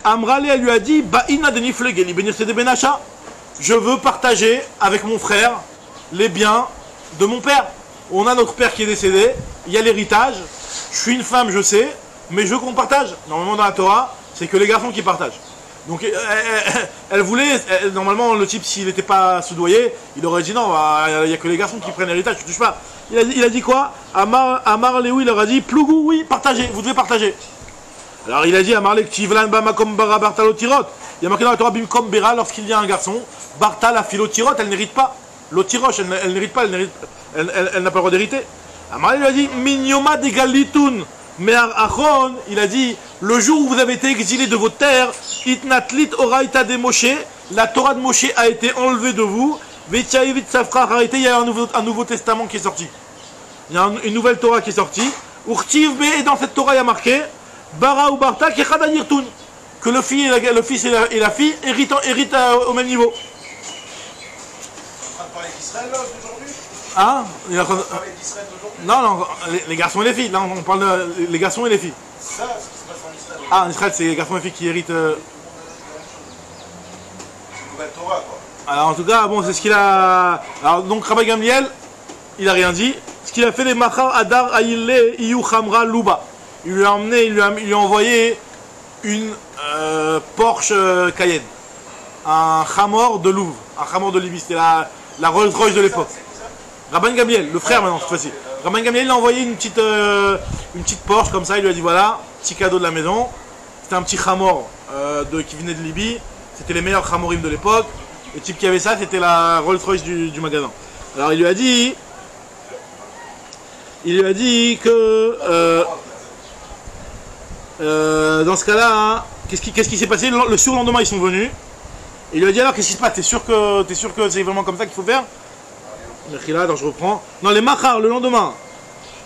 Amrale, elle lui a dit, Ba'ina denifle geli benir de benacha. Je veux partager avec mon frère les biens de mon père. On a notre père qui est décédé, il y a l'héritage, je suis une femme, je sais, mais je veux qu'on partage. Normalement dans la Torah, c'est que les garçons qui partagent. Donc elle voulait, normalement le type s'il n'était pas soudoyé, il aurait dit non, il n'y a que les garçons qui prennent l'héritage, tu touches pas. Il a dit quoi? Amar Léou, il leur a dit, Plougou, oui, partagez, vous devez partager. Alors il a dit, Amar Lektivlan Bamakom Bara Bartalo Tirot. Il y a marqué dans la Torah Bimkom Bera, lorsqu'il y a un garçon, Bartal a Philotirot, elle n'hérite pas. L'Otiroche, elle n'hérite pas, elle n'a pas le droit d'hériter. Amar lui a dit, Minyoma de Galitoun. Mais Achon, il a dit, le jour où vous avez été exilé de votre terre, Itnatlit Oraita de Moshe, la Torah de Moshe a été enlevée de vous, Vetchaivit Safra Harite, il y a un nouveau testament qui est sorti. Il y a une nouvelle Torah qui est sortie. Urtiv B, et dans cette Torah il y a marqué, Bara ou Barta Kechad Anirtun, que le fils et la fille héritent au même niveau. On va parler d'Israël là aujourd'hui? Hein? On va parler d'Israël d'aujourd'hui? Non, les garçons et les filles, là on parle les garçons et les filles. Ça, ce qui se passe en Israël. Ah, en Israël, c'est les garçons et les filles qui héritent. C'est une nouvelle Torah, quoi. Alors, en tout cas, bon, c'est ce qu'il a. Alors, donc, Rabbi Gamliel, il a rien dit. Ce qu'il a fait, les Machar Adar Aïle Iyu Khamra Luba. Il lui a emmené, il lui a envoyé une Porsche Cayenne. Un Khamor de Louvre. Un Khamor de Libye. C'était la Rolls Royce de l'époque. Rabban Gamliel, le frère maintenant, cette fois-ci. Rabban Gamliel, il a envoyé une petite Porsche comme ça. Il lui a dit voilà, petit cadeau de la maison. C'était un petit Khamor qui venait de Libye. C'était les meilleurs Khamorim de l'époque. Le type qui avait ça, c'était la Rolls Royce du magasin. Alors il lui a dit que dans ce cas-là, hein, qu'est-ce qui s'est passé? Le surlendemain, ils sont venus. Et il lui a dit alors qu'est-ce qui se passe? T'es sûr que c'est vraiment comme ça qu'il faut faire? Alors je reprends. Non, les Machar, le lendemain.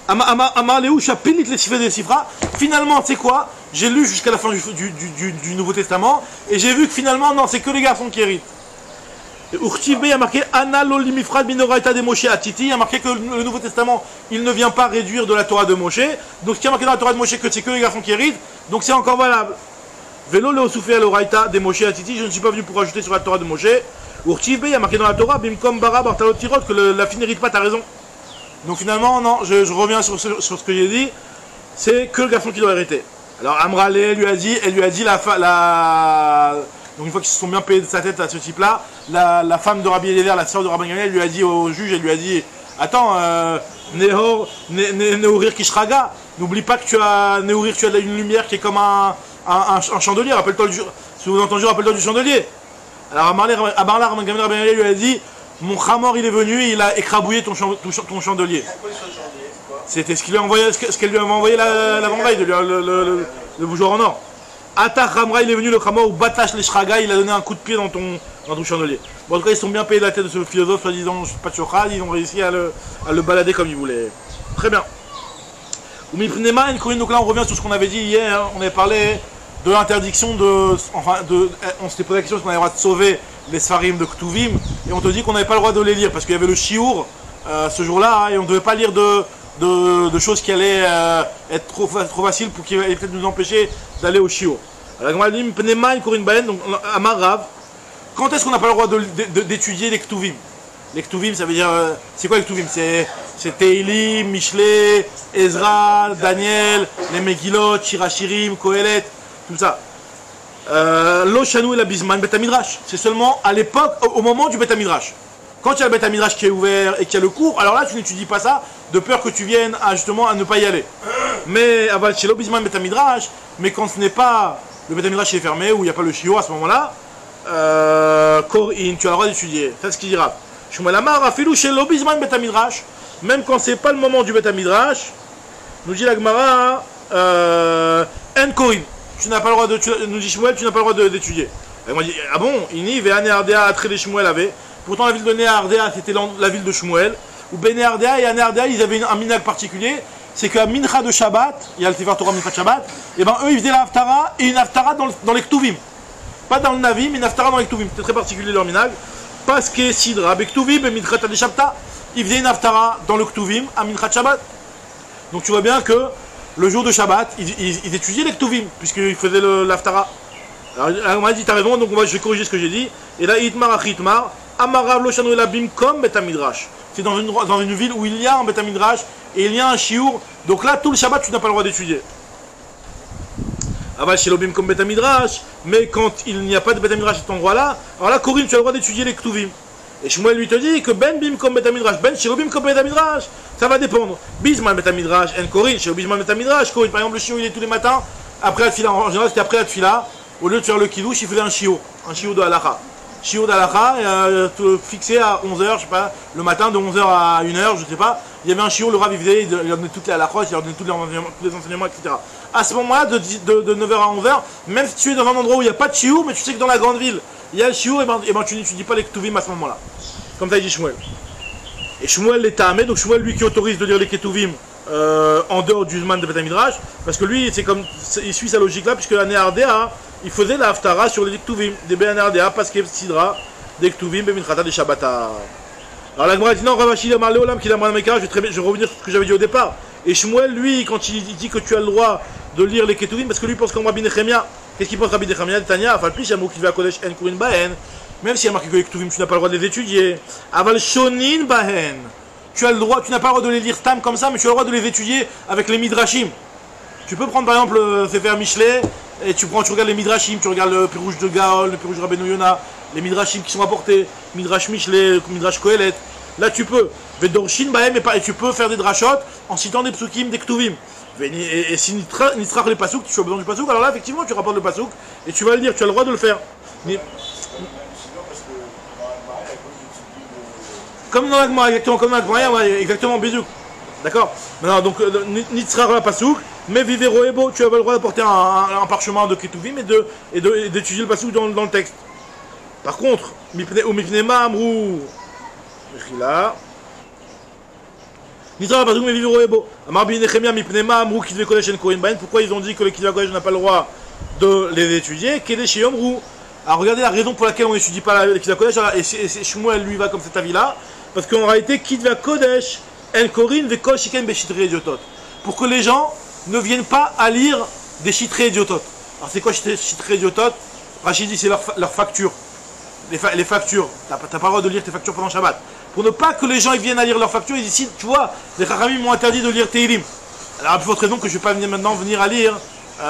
Amar Léou, Chapilit les Sifra des Sifra. Finalement, tu sais quoi? J'ai lu jusqu'à la fin du Nouveau Testament. Et j'ai vu que finalement, non, c'est que les garçons qui héritent. Urtiv B, il y a marqué Ana Lolimifrad Minoraita de Moshe Atiti. Il y a marqué que le Nouveau Testament, il ne vient pas réduire de la Torah de Moshe. Donc, ce qui est marqué dans la Torah de Moshe, que c'est que les garçons qui héritent. Donc, c'est encore valable. Velo Leosoufé Loraita de Moshe Atiti. Je ne suis pas venu pour ajouter sur la Torah de Moshe. Urtiv B, il y a marqué dans la Torah Bimkom Bara Bartalot Tirot que la fille n'hérite pas, t'as raison. Donc, finalement, non, je reviens sur ce que j'ai dit. C'est que le garçon qui doit hériter. Alors Amrale elle lui a dit donc une fois qu'ils se sont bien payés de sa tête à ce type-là, la femme de Rabbi Eliezer, la sœur de Rabbi Gamliel, lui a dit au juge, elle lui a dit, attends, Nehorir Kishraga, n'oublie pas que tu as une lumière qui est comme un chandelier, rappelle-toi sous-entendu, rappelle-toi du chandelier. Alors Amarla, Rabbi Gamliel lui a dit, mon Hamor il est venu, il a écrabouillé ton chandelier. C'était ce qu'elle lui avait envoyé l'avant-veille, le bougeoir en or. Atach Ramra, il est venu, le Hamor, ou Batash les Shraga, il a donné un coup de pied dans ton chandelier. Bon, en tout cas, ils sont bien payés de la tête de ce philosophe, soi-disant pas de chokhad, ils ont réussi à le balader comme ils voulaient. Très bien. Donc là, on revient sur ce qu'on avait dit hier, on avait parlé de l'interdiction on s'était posé la question est-ce qu'on avait le droit de sauver les Sfarim de Ktuvim, et on te dit qu'on n'avait pas le droit de les lire, parce qu'il y avait le Shiur ce jour-là, et on ne devait pas lire de choses qui allaient être trop faciles pour qui allaient peut-être nous empêcher d'aller au Shiur. Alors, donc, Amar Rav, quand est-ce qu'on n'a pas le droit d'étudier les Ktuvim? Les Ktuvim, ça veut dire, c'est quoi les Ktuvim? C'est Teilim, Mishlei, Ezra, Daniel, les Megillot, Shirachirim, Kohelet, tout ça. Lo Shanu et la Bisman, Bet HaMidrash. C'est seulement à l'époque, au moment du Bet HaMidrash. Quand il y a le Bet HaMidrash qui est ouvert et qu'il y a le cours, alors là tu n'étudies pas ça, de peur que tu viennes justement à ne pas y aller. Mais chez lo Bisman Bet HaMidrash, mais quand ce n'est pas le Bet HaMidrash est fermé, où il n'y a pas le shiur à ce moment-là, Korin, tu as le droit d'étudier. C'est ce qu'il dira. Shmuel Amar, Afilou chez lo Bisman Bet HaMidrash, même quand c'est pas le moment du Bet HaMidrash, nous dit la Gemara, En Korin. Tu n'as pas le droit nous dit Shmuel, tu n'as pas le droit d'étudier. Elle m'a dit, ah bon, Ini, Veane Ardea, Atre les Shmuel avait. Pourtant la ville de Néardea, c'était la ville de Shmuel. Ou Benéardea et Anéardea, ils avaient un minhag particulier. C'est qu'à Mincha de Shabbat, il y a le Sefer Torah Mincha de Shabbat, et ben eux ils faisaient la Haftara et une Haftara dans les Ktuvim. Pas dans le Navi, mais une Haftara dans les Ktuvim. C'était très particulier leur minhag. Parce que Sidra, Bektuvim, et Mincha de Shabbat, ils faisaient une Haftara dans le Ktuvim à Mincha de Shabbat. Donc tu vois bien que le jour de Shabbat, ils étudiaient les Ktuvim, puisqu'ils faisaient l'Haftara. Alors on m'a dit, t'as raison, donc je vais corriger ce que j'ai dit. Et là, Itmar Achitmar, Amarav lo Shanu Elabim comme Bet HaMidrash. C'est dans une ville où il y a un Bet HaMidrash et il y a un Shiur. Donc là, tout le Shabbat, tu n'as pas le droit d'étudier. Aval Shelobim comme Bet HaMidrash, mais quand il n'y a pas de Bet HaMidrash à cet endroit-là, alors là, Corinne, tu as le droit d'étudier les Ktuvim. Et Shmuel lui te dit que Ben Bim comme Bet HaMidrash, Ben Shelobim comme Bet HaMidrash, ça va dépendre. Bisman Bet HaMidrash, En Corinne, Shelobim Bet HaMidrash, Corinne, par exemple, le Shiur, il est tous les matins, après la Tfila. En général, c'était après la Tfila. Au lieu de faire le Kiddush, il faisait un Shiur de Halacha. Shiur d'Halacha, fixé à 11h, je sais pas, le matin de 11h à 1h, je sais pas. Il y avait un Shiur, le Rav il faisait, il leur donnait toutes les halachos, il leur donnait tous les enseignements, etc. À ce moment-là, de 9h à 11h, même si tu es dans un endroit où il n'y a pas de Shiur, mais tu sais que dans la grande ville, il y a le Shiur, et ben tu n'étudies pas les Ketuvim à ce moment-là. Comme ça, il dit Shmuel. Et Shmuel les Tamé, donc Shmuel lui qui autorise de lire les Ketuvim en dehors du Zman de Bet HaMidrash, parce que lui, il suit sa logique là, puisque la Néardea, il faisait la Haftara sur les Ktuvim, des Béanardea, parce qu'il y a Sidra, des Ktuvim, Beminchata, des Shabbata. Alors la Gemara dit non, Ravashi a marlé Olam, qu'il a marlé Mekara, je vais revenir sur ce que j'avais dit au départ. Et Shmuel, lui, quand il dit que tu as le droit de lire les Ketuvim, parce que lui pense comme Rabbi Nechemia, qu'est-ce qu'il pense Rabbi Nechemia de Tanya, enfin, plus il y a un mot qui va à Kodesh En Kurin Bahen, même s'il y a marqué que les Ktuvim, tu n'as pas le droit de les étudier. Aval Shonin Bahen, tu as le droit, tu n'as pas le droit de les lire tam comme ça, mais tu as le droit de les étudier avec les Midrashim. Tu peux prendre par exemple le Sefer Mishlei, et tu regardes les Midrashim, tu regardes le Pirouche de Gaol, le Pirouche de Rabbeinu Yona, les Midrashim qui sont apportés, Midrash Mishlei, Midrash Kohelet. Là tu peux. Vedorshin Bahem, et tu peux faire des drashot en citant des psukim, des ktuvim. Et si Nitrach les pasouk, tu as besoin du pasouk, alors là effectivement tu rapportes le pasouk et tu vas le dire, tu as le droit de le faire. Mais... Comme dans l'Agma, exactement, comme dans l'Agma, exactement, bisous. D'accord. Maintenant, donc, Nitzrach la pasouk, mais Vivero Ebo, tu avais le droit d'apporter un parchemin de Ketuvim et d'étudier le pasouk dans le texte. Par contre, Mipnema Amrou, là. Nitzrach la pasouk, mais Vivero Ebo. Amarbi Nechemia, Mipnema Amrou, qui devait connaître Shen Kohen Bahen. Pourquoi ils ont dit que le Kidva Kodesh n'a pas le droit de les étudier? Kedesh Yomrou. Alors regardez la raison pour laquelle on n'étudie pas le Kidva Kodesh, et Shmuel lui va comme cet avis-là. Parce qu'en réalité, Kidva Kodesh, En Korin, Vekol Shiken Beshitre Idiotot. Pour que les gens ne viennent pas à lire des Shitre Idiotot. Alors c'est quoi Shitre Idiotot? Rachid dit c'est leur facture. Les factures. T'as pas le droit de lire tes factures pendant Shabbat. Pour ne pas que les gens ils viennent à lire leurs factures, ils disent, tu vois, les Chachamim m'ont interdit de lire Teilim. Alors à plus forte raison que je ne vais pas maintenant venir à lire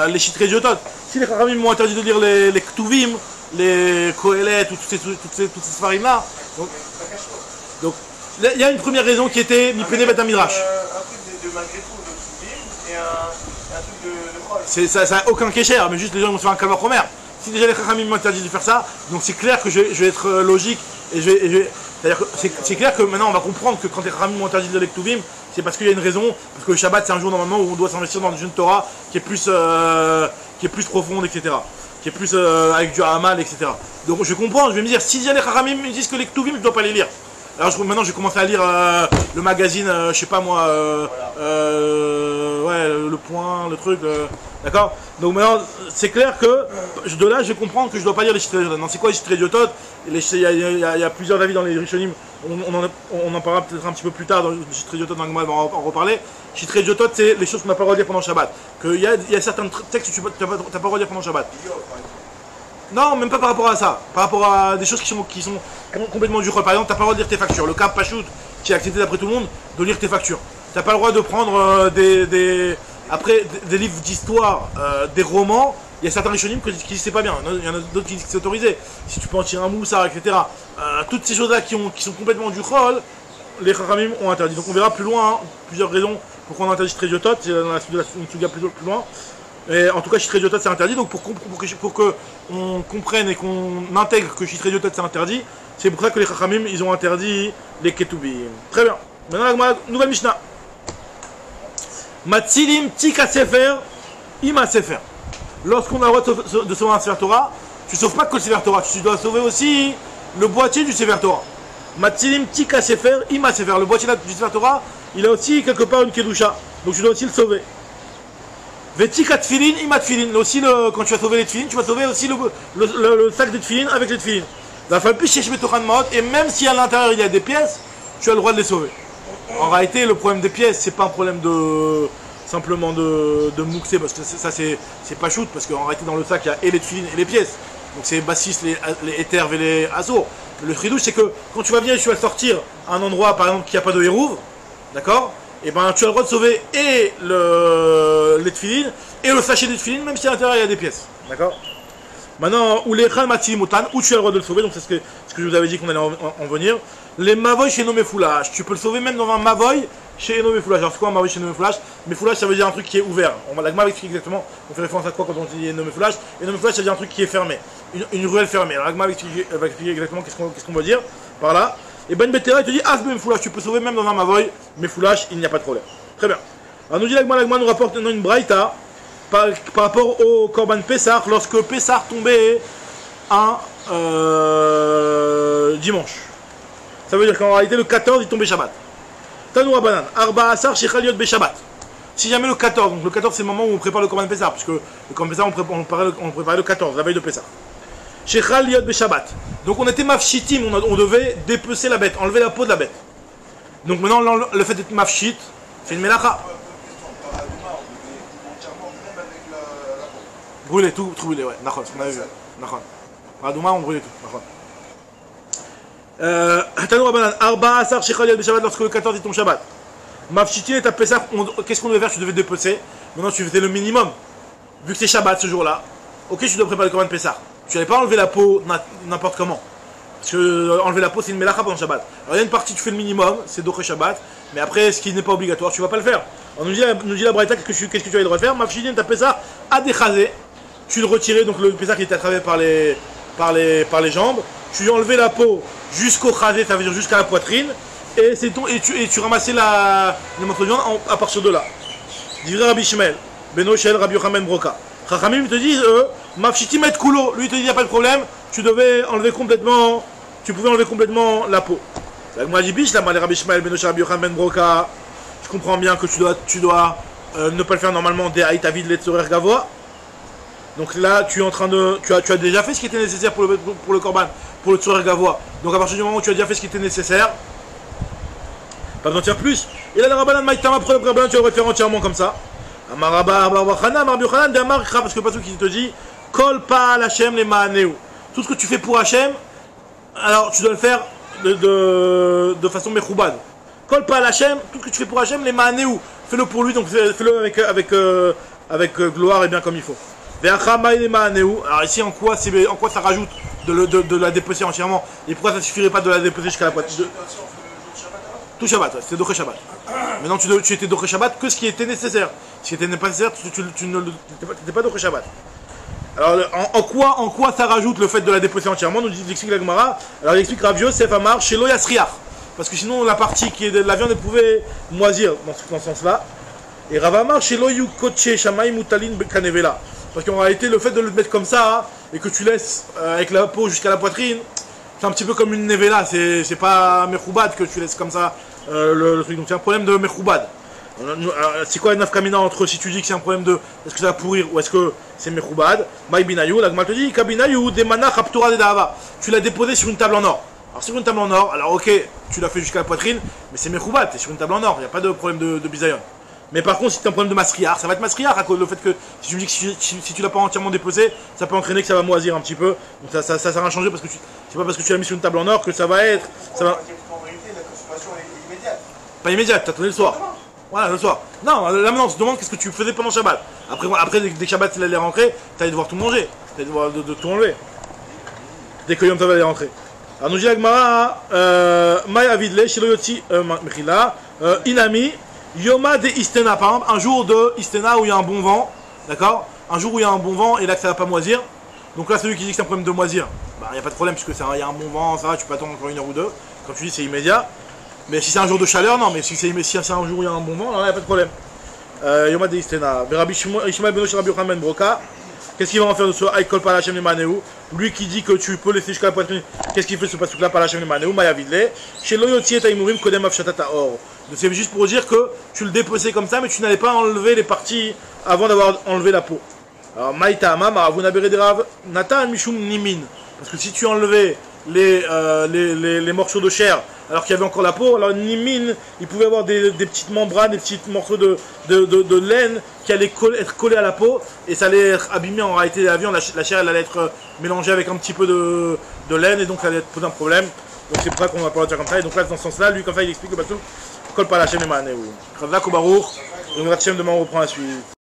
les Shitrei Diotot. Si les Chachamim m'ont interdit de lire les Ktuvim, les Kohelet, ou toutes ces sfarim là. Donc, il y a une première raison qui était Mipene Bet Midrash. Un truc de malgré tout, de Ktuvim, et un truc de Chol. Ça n'a aucun kécher, mais juste les gens vont se faire un calva promer. Si déjà les Chachamim m'ont interdit de faire ça, donc c'est clair que je vais être logique et c'est-à-dire que c'est clair que maintenant on va comprendre que quand les Chachamim m'ont interdit de lire les Ktuvim, c'est parce qu'il y a une raison, parce que le Shabbat c'est un jour normalement où on doit s'investir dans une Torah qui est plus profonde, etc. Qui est plus avec du Hamal, etc. Donc je comprends, je vais me dire, si les Chachamim me disent que les Ktuvim je ne dois pas les lire. Alors maintenant je vais commencer à lire le magazine, je sais pas moi, ouais, le point, le truc, d'accord. Donc maintenant c'est clair que de là je vais comprendre que je dois pas lire les Shitrei Diotot. Non, c'est quoi les Shitrei Diotot? Il y a plusieurs avis dans les Rishonim, on en parlera peut-être un petit peu plus tard dans les Shitrei Diotot, on va en reparler. Shitrei Diotot c'est les choses qu'on n'a pas le droit de dire pendant Shabbat. Qu'il y a certains textes que tu n'as pas le droit de dire pendant Shabbat. Non, même pas par rapport à ça. Par rapport à des choses qui sont complètement du rôle. Par exemple, tu n'as pas le droit de lire tes factures. Le cas Pachout, qui est accepté d'après tout le monde, de lire tes factures. Tu n'as pas le droit de prendre des livres d'histoire, des romans. Il y a certains Rishonim qui disent c'est pas bien. Il y en a d'autres qui disent que c'est autorisé. Si tu peux en tirer un moussard, etc. Toutes ces choses-là qui sont complètement du rôle, les Chachamim ont interdit. Donc on verra plus loin, hein, plusieurs raisons pourquoi on interdit Shitrei Diotot. C'est dans la suite de la Suga plus loin. Et en tout cas, Shitrei Diotot c'est interdit, donc pour que on comprenne et qu'on intègre que Shitrei Diotot c'est interdit, c'est pour ça que les Chachamim ils ont interdit les Ketubim. Très bien. Maintenant, la nouvelle Mishnah. Matzilim Tika Sefer Ima Sefer. Lorsqu'on a le droit de sauver un Sefer Torah, tu ne sauves pas que le Sefer Torah, tu dois sauver aussi le boîtier du Sefer Torah. Matzilim Tika Sefer Ima Sefer. Le boîtier du Sefer Torah, il a aussi quelque part une Kedusha, donc tu dois aussi le sauver. Vetika tfilin, ima tfilin. Aussi, quand tu vas sauver les tfilin, tu vas sauver aussi le sac de tfilin avec les tfilin. Et même si à l'intérieur il y a des pièces, tu as le droit de les sauver. En réalité, le problème des pièces, c'est pas un problème simplement de mouxer, parce que ça c'est pas shoot, parce qu'en réalité dans le sac il y a et les tfilin et les pièces. Donc c'est bassis, les étherves et les assours. Le chidouche c'est que quand tu vas venir et tu vas sortir à un endroit par exemple qui n'a pas de hérouve, d'accord? Et ben tu as le droit de sauver et les tefilines et le sachet des tefilines, même si à l'intérieur il y a des pièces. D'accord? Maintenant, ou les chal matilimutan, où tu as le droit de le sauver, donc c'est ce que je vous avais dit qu'on allait en venir. Les mavoy chez nos méfoulages, tu peux le sauver même dans un mavoy chez nos méfoulages. Alors c'est quoi un mavoy chez nos méfoulages? Méfoulage ça veut dire un truc qui est ouvert. La Gemara explique exactement, on fait référence à quoi quand on dit nos méfoulages. Et nos méfoulages ça veut dire un truc qui est fermé, une ruelle fermée. Alors la Gemara va expliquer exactement qu'est-ce qu'on va dire par là. Et Ben Betera, il te dit, Asbe Foulash, tu peux sauver même dans un Mavoy, mais Foulash, il n'y a pas de problème. Très bien. Alors nous dit l'Agma nous rapporte une braïta par rapport au Korban Pessah, lorsque Pessah tombait un dimanche. Ça veut dire qu'en réalité, le 14, il tombait Shabbat. Tanou Rabanan, Arba Asar, Shechal Yot Be Shabbat. Si jamais le 14, donc le 14 c'est le moment où on prépare le Korban Pessah, puisque le Korban Pessah, on préparait le 14, la veille de Pessah. Shechal Yot Be Shabbat. Donc on était mafshitim, on devait dépecer la bête, enlever la peau de la bête. Donc maintenant le fait d'être mafshit, c'est une melacha. Brûler tout brûler, ouais, d'accord, c'est ce qu'on avait vu. D'accord. À Douma on brûlait tout, d'accord. Tanou Rabanan, Arba Asar Shechal Yot Be Shabbat, lorsque le 14 est ton Shabbat. Mafshitim et ta Pessah, qu'est-ce qu'on devait faire? Tu devais dépecer. Maintenant tu faisais le minimum. Vu que c'est Shabbat ce jour-là, ok, tu dois préparer le Korban Pessah. Tu n'allais pas enlever la peau n'importe comment. Parce que enlever la peau, c'est une melacha pendant Shabbat. Alors il y a une partie, tu fais le minimum, c'est Doché Shabbat. Mais après, ce qui n'est pas obligatoire, tu ne vas pas le faire. On nous dit la braïta, qu'est-ce que tu as le droit de faire? Mafshidin, tu as Pessah à déchaser. Tu le retirais, donc le Pessah qui était attravé par les jambes. Tu lui enlevais la peau jusqu'au chazé, ça veut dire jusqu'à la poitrine. Et tu ramassais le morceau de viande à partir de là. Divrei Rabbi Shmuel, Beno Shel Rabbi Yochanan Broka. Chachamim te disent, Mafshitim et Kulo. Lui, il te dit, il n'y a pas de problème, tu pouvais enlever complètement la peau. La Gemara dit, biche, la Malé Rabbi Shmuel, Beno Shel Rabbi Yochanan Broka. Je comprends bien que tu dois ne pas le faire normalement, des Haït Avid Letzorer Gavoa. Donc là, tu as déjà fait ce qui était nécessaire pour le Korban, pour le Tzorer Gavoa. Donc à partir du moment où tu as déjà fait ce qui était nécessaire, pas besoin de faire plus. Et là, le Rabbanan Maïtama, après le Rabbanan, tu vas le faire entièrement comme ça. Parce que pas tout qui te dit Kol pa Hachem les Maaneu. Tout ce que tu fais pour Hachem, alors tu dois le faire de façon mechoubad. Kol pa Hachem, tout ce que tu fais pour Hachem les Maaneu. Fais-le pour lui, donc fais-le avec avec gloire et bien comme il faut. Alors ici, en quoi ça rajoute de la dépecer entièrement? Et pourquoi ça ne suffirait pas de la dépecer jusqu'à la poitrine? Tout Shabbat, ouais, c'était Doché Shabbat. Maintenant, tu étais Doché Shabbat que ce qui était nécessaire. Ce qui était pas nécessaire, tu n'étais pas Doché Shabbat. Alors, en quoi ça rajoute le fait de la dépecer entièrement? Nous explique la Gemara. Alors, il explique Rav Yosef Amar, chez Lo Yasriach. Parce que sinon, la partie qui est de la viande, elle pouvait moisir dans ce sens-là. Et Rav Amar, chez Lo Yukoche Shamay Mutalin Kanevela. Parce qu'en réalité, le fait de le mettre comme ça, et que tu laisses avec la peau jusqu'à la poitrine, c'est un petit peu comme une nevela, c'est pas mechoubad que tu laisses comme ça le truc. Donc c'est un problème de mechoubad. C'est quoi une nafkamina entre si tu dis que c'est un problème de est-ce que ça va pourrir ou est-ce que c'est mechoubad? Maï binayou, la Gemara te dit kabinayou demana raptura de dahava. Tu l'as déposé sur une table en or. Alors sur une table en or, alors ok, tu l'as fait jusqu'à la poitrine, mais c'est mechoubad, c'est sur une table en or, il n'y a pas de problème de bisayon. Mais par contre, si tu as un problème de masriar, ça va être masriar à cause du fait que si tu me dis que si tu l'as pas entièrement déposé, ça peut entraîner que ça va moisir un petit peu. Donc ça sert à changer parce que c'est pas parce que tu l'as mis sur une table en or que ça va être. Ça va... En réalité, la consommation est immédiate. Pas immédiate, t'as tourné le soir. Voilà, le soir. Non, là maintenant, on se demande qu'est-ce que tu faisais pendant Shabbat. Après dès que Shabbat il allait rentrer, t'allais devoir tout manger. T'allais devoir de tout enlever. Dès que Yom Tov allait rentrer. Alors nous dit la Gemara, Maï Avidle, Shiloyoti, Mechila, Inami. Yoma de Istena, par exemple, un jour de Istena où il y a un bon vent, d'accord? Un jour où il y a un bon vent et là que ça va pas moisir. Donc là, celui qui dit que c'est un problème de moisir, bah il n'y a pas de problème puisque il y a un bon vent, ça va, tu peux attendre encore 1 heure ou 2. Comme tu dis, c'est immédiat. Mais si c'est un jour de chaleur, non, mais si c'est un jour où il y a un bon vent, là, il n'y a pas de problème. Yoma de Istena. Ishmael Benosh Rabbi Yochanan Ben Broka. Qu'est-ce qu'il va en faire de ce Aïkol Palachem Limaneu? Lui qui dit que tu peux laisser jusqu'à la poitrine, qu'est-ce qu'il fait ce passage là Palachem Limaneu? Mayavidle. Chez Loyoti et Taïmourim Kodem Afshatata Or. C'est juste pour dire que tu le dépeçais comme ça, mais tu n'allais pas enlever les parties avant d'avoir enlevé la peau. Alors, Maïta Amama, vous n'avez des raves, Natan Mishum Nimin. Parce que si tu enlevais les morceaux de chair alors qu'il y avait encore la peau, alors Nimin, il pouvait avoir des petites membranes, des petits morceaux de laine qui allaient être collés à la peau et ça allait être abîmé en réalité la viande. La chair elle allait être mélangée avec un petit peu de laine et donc ça allait poser un problème. Donc c'est pour ça qu'on va parler de ça comme ça. Et donc là, dans ce sens-là, lui, comme ça, il explique que Batou, colle pas la chaîne et Mané. Ravak ou Barour, et on va demain on reprend la suite.